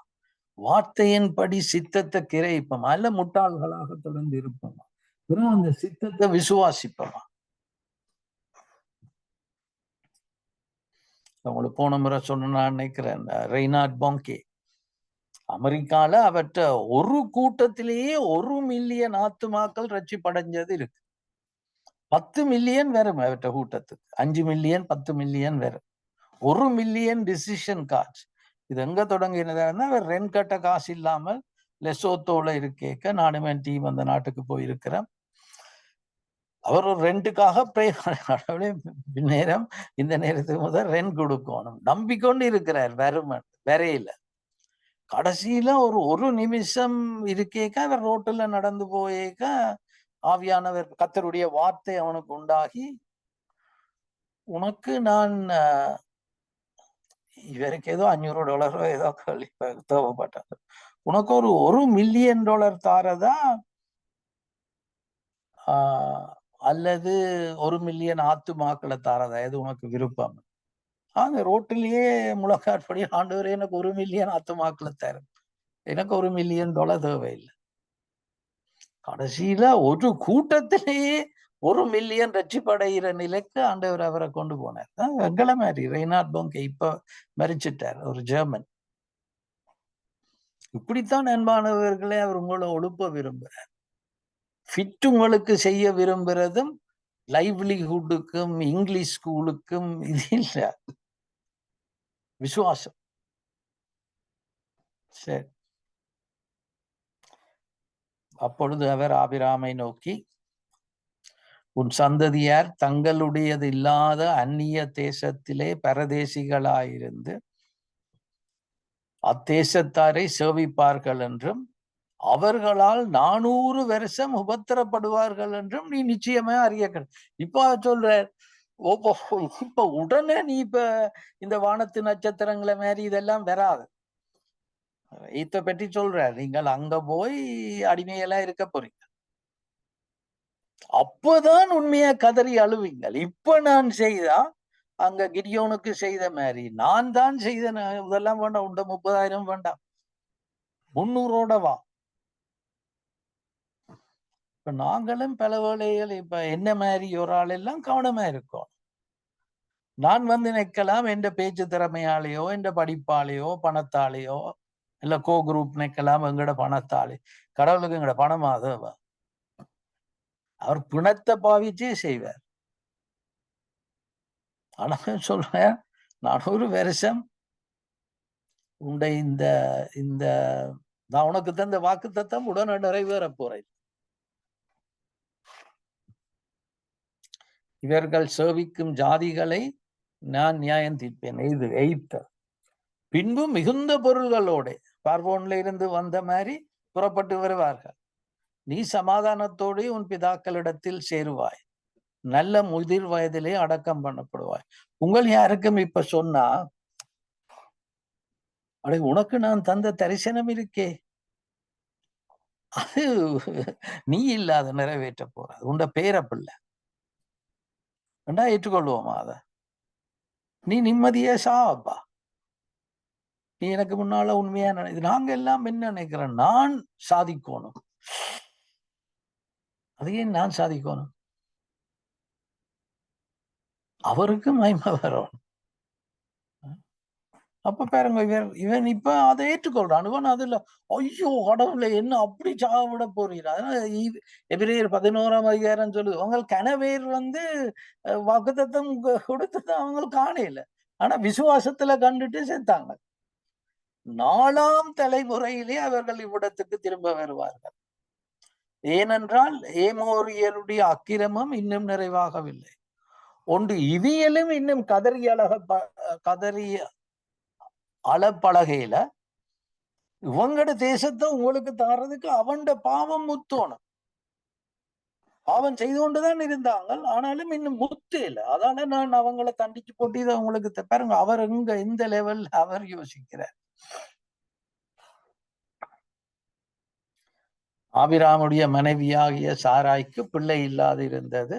வார்த்தையின்படி சித்தத்தை கிரைப்போமா? அல்ல முட்டாள்களாக தொடர்ந்து இருப்போமா? அந்த சித்தத்தை விசுவாசிப்போமா? உங்களுக்கு போன முறை சொன்ன நான் நினைக்கிறேன், ரெய்னார்ட் பாங்கே அமெரிக்கால அவற்ற ஒரு கூட்டத்திலேயே 1 மில்லியன் ஆத்துமாக்கள் ரட்சிப்படைஞ்சது இருக்கு. 10 மில்லியன் வரும் அவற்ற கூட்டத்துக்கு, 5 மில்லியன் 10 மில்லியன் வரும். 1 மில்லியன் டிசிஷன் கார்ட்ஸ். இது எங்க தொடங்கினதுன்னா, அவர் ரெண்ட் கட்ட காசு இல்லாமல் லெசோத்தோல இருக்கேக்க நானும் என் டீம் அந்த நாட்டுக்கு போயிருக்கிறேன். அவர் ஒரு ரெண்டுக்காக நேரம் இந்த நேரத்துக்கு முதல் ரெண்ட் கொடுக்கணும் நம்பிக்கொண்டு இருக்கிறார். வருமன் வரையில கடைசியில ஒரு நிமிஷம் இருக்கேக்க அவர் ரோட்டுல நடந்து போயேக்க ஆவியானவர் கர்த்தருடைய வார்த்தை அவனுக்கு உண்டாகி, உனக்கு நான் இவருக்கு ஏதோ $500 ஏதோ தேவைப்பட்டது, உனக்கு ஒரு $1 மில்லியன் தாரதா அல்லது 1 மில்லியன் ஆத்துமாக்களை தாரதா, எது உனக்கு விருப்பம்? அந்த ரோட்டிலேயே முழக்காற்படி, ஆண்டவரே எனக்கு 1 மில்லியன் ஆத்துமாக்களை தரும். எனக்கு $1 மில்லியன் தேவையில்லை. கடைசியில ஒரு கூட்டத்திலேயே 1 மில்லியன் ரட்சிப்படைகிற நிலைக்கு ஆண்டவர் அவரை கொண்டு போனார். எங்களை மாதிரி ரெய்னார்ட் போங்கே இப்ப மரிச்சிட்டார், ஒரு ஜெர்மன். இப்படித்தான் அன்பானவர்களே அவர் உங்களை ஒழுப்ப விரும்புகிறார். ஃபிட் உங்களுக்கு செய்ய விரும்புறதும் லைவ்லிஹுட்டுக்கும் இங்கிலீஷ் ஸ்கூலுக்கும் இது இல்ல, விசுவாசம். சரி, அப்பொழுது அவர் ஆபிராமை நோக்கி, உன் சந்ததியார் தங்களுடையது இல்லாத அந்நிய தேசத்திலே பரதேசிகளாயிருந்து அத்தேசத்தாரை சேவிப்பார்கள் என்றும் அவர்களால் 400 வருஷம் உபத்திரப்படுவார்கள் என்றும் நீ நிச்சயமா அறியக்கள். இப்ப சொல்ற இப்ப உடனே நீ இப்ப இந்த வானத்து நட்சத்திரங்களை மாதிரி இதெல்லாம் வராது. இத பற்றி சொல்ற, நீங்கள் அங்க போய் அடிமையெல்லாம் இருக்க போறீங்க, அப்பதான் உண்மையா கதறி அழுவீங்கள். இப்ப நான் செய்தா அங்க கிரியோனுக்கு செய்த மாதிரி நான் தான் செய்த, இதெல்லாம் வேண்டாம், உண்ட 30,000 வேண்டாம், 300ஓட வா. இப்ப நாங்களும் பல வேளைகள் இப்ப என்ன மாதிரி ஒரு ஆள் எல்லாம் கவனமா இருக்கோம். நான் வந்து நிக்கலாம் எந்த பேச்சு திறமையாலேயோ எந்த படிப்பாலேயோ பணத்தாலேயோ இல்ல கோ குரூப் நிக்கலாம் எங்கட பணத்தாலே. கடவுளுக்கு எங்கட பணமா தேவை. அவர் பிணத்தை பாவிச்சே செய்வார். ஆனா சொல்றேன், 400 வருஷம் உண்ட இந்த இந்த நான் உனக்கு தந்த வாக்கு தத்தம் உடனே நிறைவேற போறேன். இவர்கள் சேவிக்கும் ஜாதிகளை நான் நியாயம் தீர்ப்பேன். இது 8. பின்பு மிகுந்த பொருள்களோட பார்வோன்ல இருந்து வந்த மாதிரி புறப்பட்டு வருவார்கள். நீ சமாதானத்தோடு உன் பிதாக்களிடத்தில் சேருவாய், நல்ல முதிர் வயதிலே அடக்கம் பண்ணப்படுவாய். உங்கள் யாருக்கும் இப்ப சொன்னா, அடே உனக்கு நான் தந்த தரிசனம் இருக்கே, அது நீ இல்லாத நிறைவேற்ற போறது, உண்ட பேர பிள்ளை வேண்டா, ஏற்றுக்கொள்வோமா அத? நீ நிம்மதியே சாப்பா, நீ எனக்கு முன்னால உண்மையா நாங்க எல்லாம் என்ன நினைக்கிறேன், நான் சாதிக்கணும். அதையே நான் சாதிக்கணும், அவருக்கு மகிமை வரும். அப்ப பாருங்க, இவன் இப்ப அதை ஏற்றுக்கொள்றான். இவன் அதுல ஐயோ கடவுளை என்ன அப்படி சாவிட போறீங்க. அதனால எபிரேயர் 11ஆம் அதிகாரம் சொல்லுது, உங்கள் கணவர் வந்து வாக்குத்தத்தம் கொடுத்தது அவங்களுக்கு காணையில, ஆனா விசுவாசத்துல கண்டுட்டு செத்தாங்க. 4ஆம் தலைமுறையிலே அவர்கள் இவ்விடத்துக்கு திரும்ப வருவார்கள். ஏனென்றால் ஏமோரியருடைய அக்கிரமம் இன்னும் நிறைவாகவில்லை. ஒன்று இவியலும் இன்னும் கதறி அளப்பலகையில இவங்கட தேசத்தை உங்களுக்கு தாரதுக்கு அவன் பாவம் முத்தோணும். பாவம் செய்து கொண்டுதான் இருந்தாங்க, ஆனாலும் இன்னும் முத்து இல்லை. அதான நான் அவங்களை தண்டிச்சு போட்டு இதை அவங்களுக்கு பாருங்க, அவர் எங்க எந்த லெவல் அவர் யோசிக்கிறார். ஆபிராமுடைய மனைவியாகிய சாராய்க்கு பிள்ளை இல்லாது இருந்தது.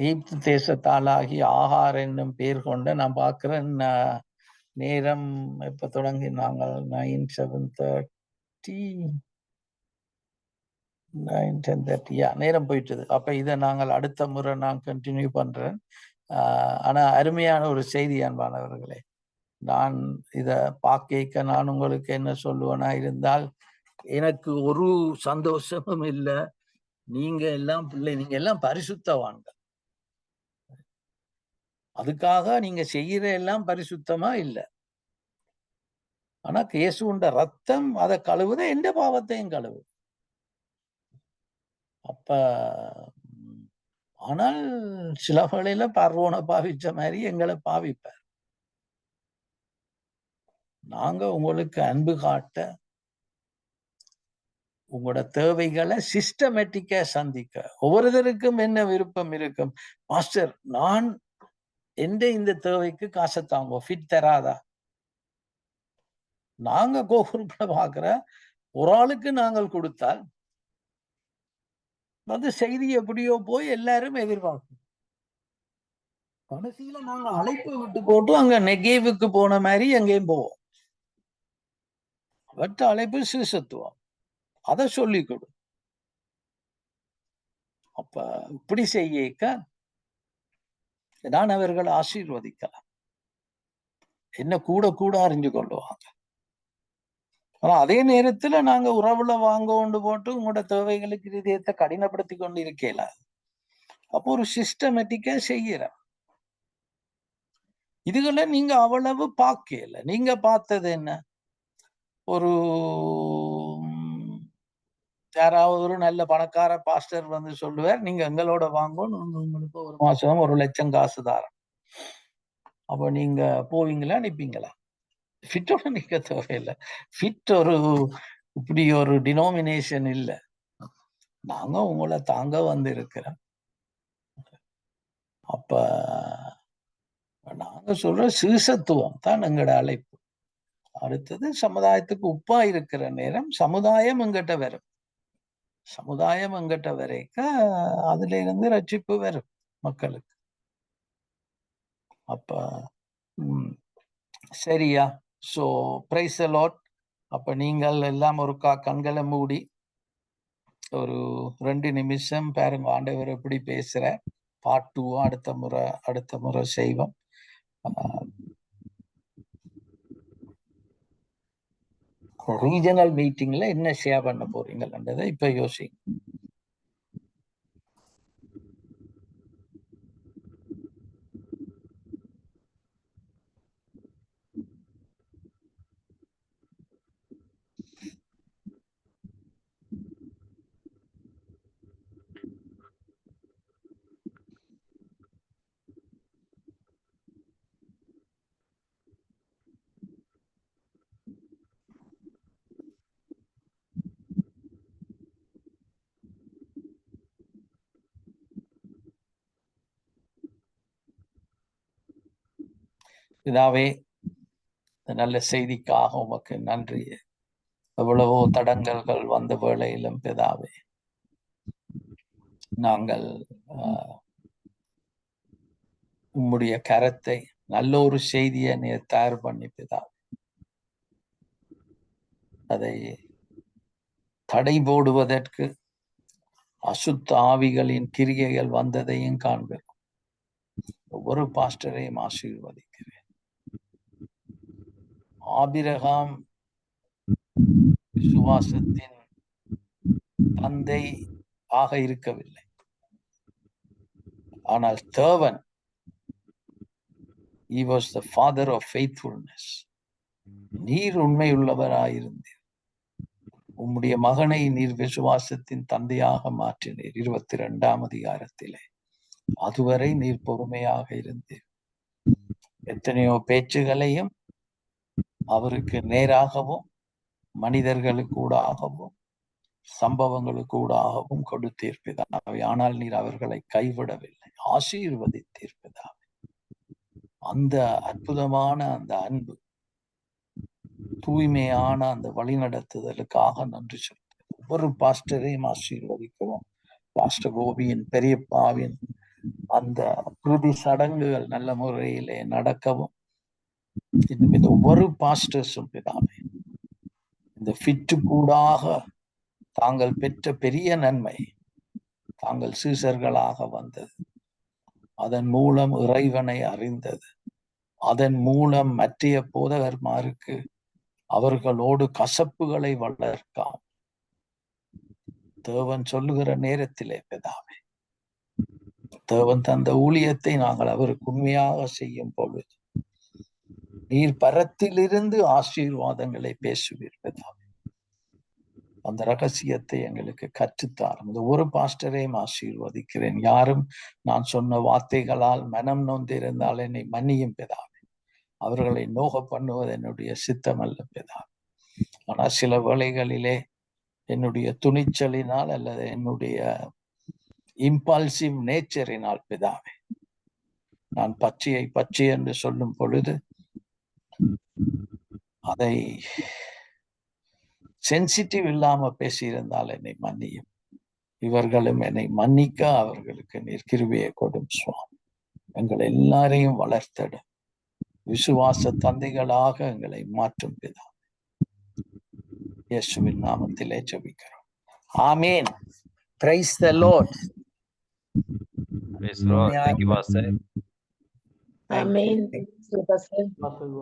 எகிப்து தேசத்தாலாகி ஆகார் என்னும் பேர் கொண்ட, நான் பார்க்கிறேன் நேரம் இப்ப தொடங்கி நாங்கள் 9:7:30 9:10:30 நேரம் போயிட்டது. அப்ப இதை நாங்கள் அடுத்த முறை நான் கண்டினியூ பண்றேன். ஆனா அருமையான ஒரு செய்தி அன்பானவர்களே. நான் இத பார்க்க நான் உங்களுக்கு என்ன சொல்லுவேனா இருந்தால், எனக்கு ஒரு சந்தோஷமும் இல்லை. நீங்க எல்லாம் பிள்ளை, நீங்க எல்லாம் பரிசுத்தவாங்க, அதுக்காக நீங்க செய்யற எல்லாம் பரிசுத்தமா இல்லை. ஆனா இயேசுண்ட ரத்தம் அதை கழுவுத, எந்த பாவத்தையும் கழுவு. அப்ப ஆனால் சில வேளையில பார்வோனை பாவிச்ச மாதிரி எங்களை பாவிப்பார். நாங்க உங்களுக்கு அன்பு காட்ட, உங்களோட தேவைகளை சிஸ்டமேட்டிக்கா சந்திக்க, ஒவ்வொருத்தருக்கும் என்ன விருப்பம் இருக்கும். மாஸ்டர், நான் எந்த இந்த தேவைக்கு காசை தாங்க, ஃபிட் தராதா? நாங்க கோகுருப்பட பாக்குற ஒரு ஆளுக்கு நாங்கள் கொடுத்தால் வந்து செய்தி எப்படியோ போய் எல்லாரும் எதிர்பார்க்கும். கடைசியில நாங்க அழைப்பு விட்டு போட்டு அங்க நெகேவுக்கு போன மாதிரி எங்கேயும் போவோம். வட்ட அழைப்பு சீசத்துவம், அதை சொல்லி கொடு. அப்ப இப்படி செய்யக்க நான் அவர்களை ஆசீர்வதிக்கலாம், என்ன கூட கூட அறிஞ்சு கொள்ளுவாங்க. ஆனா அதே நேரத்துல நாங்க உறவுல வாங்க கொண்டு போட்டு உங்களோட தேவைகளுக்கு இதயத்தை கடினப்படுத்தி கொண்டு இருக்கல. அப்போ ஒரு சிஸ்டமேட்டிக்கா செய்யறேன். இதுகளை நீங்க அவ்வளவு பார்க்கல. நீங்க பார்த்தது என்ன, ஒரு யாராவது ஒரு நல்ல பணக்கார பாஸ்டர் வந்து சொல்லுவார், நீங்க எங்களோட வாங்கணும், உங்களுக்கு ஒரு மாசம் 1,00,000 காசு தாரம். அப்ப நீங்க போவீங்களா, நிப்பீங்களா? ஃபிட்டோட நிக்க தேவையில்லை. ஃபிட் ஒரு இப்படி ஒரு டினோமினேஷன் இல்லை. நாங்க உங்களை தாங்க வந்து இருக்கிறோம். அப்ப நாங்க சொல்ற சீசத்துவம் தான் எங்களோட அழைப்பு. அடுத்தது சமுதாயத்துக்கு உப்பா இருக்கிற நேரம் சமுதாயம் எங்கிட்ட வரும். சமுதாயம் எங்கிட்ட வரைக்க அதுல இருந்து ரட்சிப்பு வரும் மக்களுக்கு. அப்ப சரியா? So praise the Lord. அப்ப நீங்கள் எல்லாம் ஒரு கண்களை மூடி ஒரு 2 நிமிஷம் பாருங்க, ஆண்டவர் எப்படி பேசுற. பார்ட் 2 அடுத்த முறை செய்வோம். ரீஜனல் மீட்டிங்ல என்ன ஷேர் பண்ண போறீங்கன்றதை இப்ப யோசிங்க. பிதாவே, நல்ல செய்திக்காக உமக்கு நன்றி. எவ்வளவோ தடங்கல்கள் வந்த வேளையிலும் பிதாவே, நாங்கள் உம்முடைய கரத்தை நல்ல ஒரு செய்தியை நீர் தயார் பண்ணி பிதாவே, அதை தடை போடுவதற்கு அசுத்த ஆவிகளின் கிரியைகள் வந்ததையும் காண்கிறோம். ஒவ்வொரு பாஸ்டரையும் ஆசீர்வதிக்கிறேன். ஆபிரகாம் விசுவாசத்தின் தந்தை ஆக இருக்கவில்லை, ஆனால் தேவன், he was the father of faithfulness. நீர் உண்மையுள்ளவராயிருந்தீர், உம்முடைய மகனை நீர் விசுவாசத்தின் தந்தையாக மாற்றினீர். 22ஆம் அதிகாரத்திலே அதுவரை நீர் பொறுமையாக இருந்தீர். எத்தனையோ பேச்சுகளையும் அவருக்கு நேராகவும் மனிதர்களுக்கூடாகவும் சம்பவங்களுக்கூடாகவும் கொடுத்தீர் பிதாவே. ஆனால் நீர் அவர்களை கைவிடவில்லை, ஆசீர்வதித்தீர் பிதாவே. அந்த அற்புதமான அந்த அன்பு, தூய்மையான அந்த வழிநடத்துதலுக்காக நன்றி சொல்கிறேன். ஒவ்வொரு பாஸ்டரையும் ஆசீர்வதிக்கவும். பாஸ்டர் கோபியின் பெரியப்பாவின் அந்த இறுதி சடங்குகள் நல்ல முறையிலே நடக்கவும், இந்த ஒவ்வொரு பாஸ்டர்ஸும் பிதாவே, இந்த ஃபிட்டு கூடாக தாங்கள் பெற்ற பெரிய நன்மை, தாங்கள் சீசர்களாக வந்தது, அதன் மூலம் இறைவனை அறிந்தது, அதன் மூலம் மற்றைய போதகர்மாருக்கு அவர்களோடு கசப்புகளை வளர்க்காம் தேவன் சொல்லுகிற நேரத்திலே பிதாவே, தேவன் தந்த ஊழியத்தை நாங்கள் அவருக்கு உண்மையாக செய்யும் பொழுது நீர் பரத்திலிருந்து ஆசீர்வாதங்களை பேசுவீர் பிதாவே. அந்த ரகசியத்தை எங்களுக்கு கற்றுத்தாரும். இந்த ஒரு பாஸ்டரையும் ஆசீர்வதிக்கிறேன். யாரும் நான் சொன்ன வார்த்தைகளால் மனம் நொந்திருந்தால் என்னை மன்னியும் பிதாவே. அவர்களை நோக பண்ணுவது என்னுடைய சித்தம் அல்ல பிதாவே. ஆனால் சில வேளைகளிலே என்னுடைய துணிச்சலினால் அல்லது என்னுடைய இம்பல்சிவ் நேச்சரினால் பிதாவே, நான் பச்சையை பச்சை என்று சொல்லும் பொழுது அதை சென்சிட்டிவ் இல்லாம பேசியிருந்தால் என்னை மன்னியும். இவர்களும் என்னை மன்னிக்க அவர்களுக்கு நீர் கிருபையை கொடும் சுவாமி. எங்கள் எல்லாரையும் வளர்த்தடும், விசுவாச தந்தைகளாக எங்களை மாற்றும் பிதா. இயேசுவின் நாமத்திலே ஜெபிக்கிறோம். ஆமென். Praise the Lord. Praise the Lord. Thank you, Pastor. Thank you. Amen. Thank you, Pastor.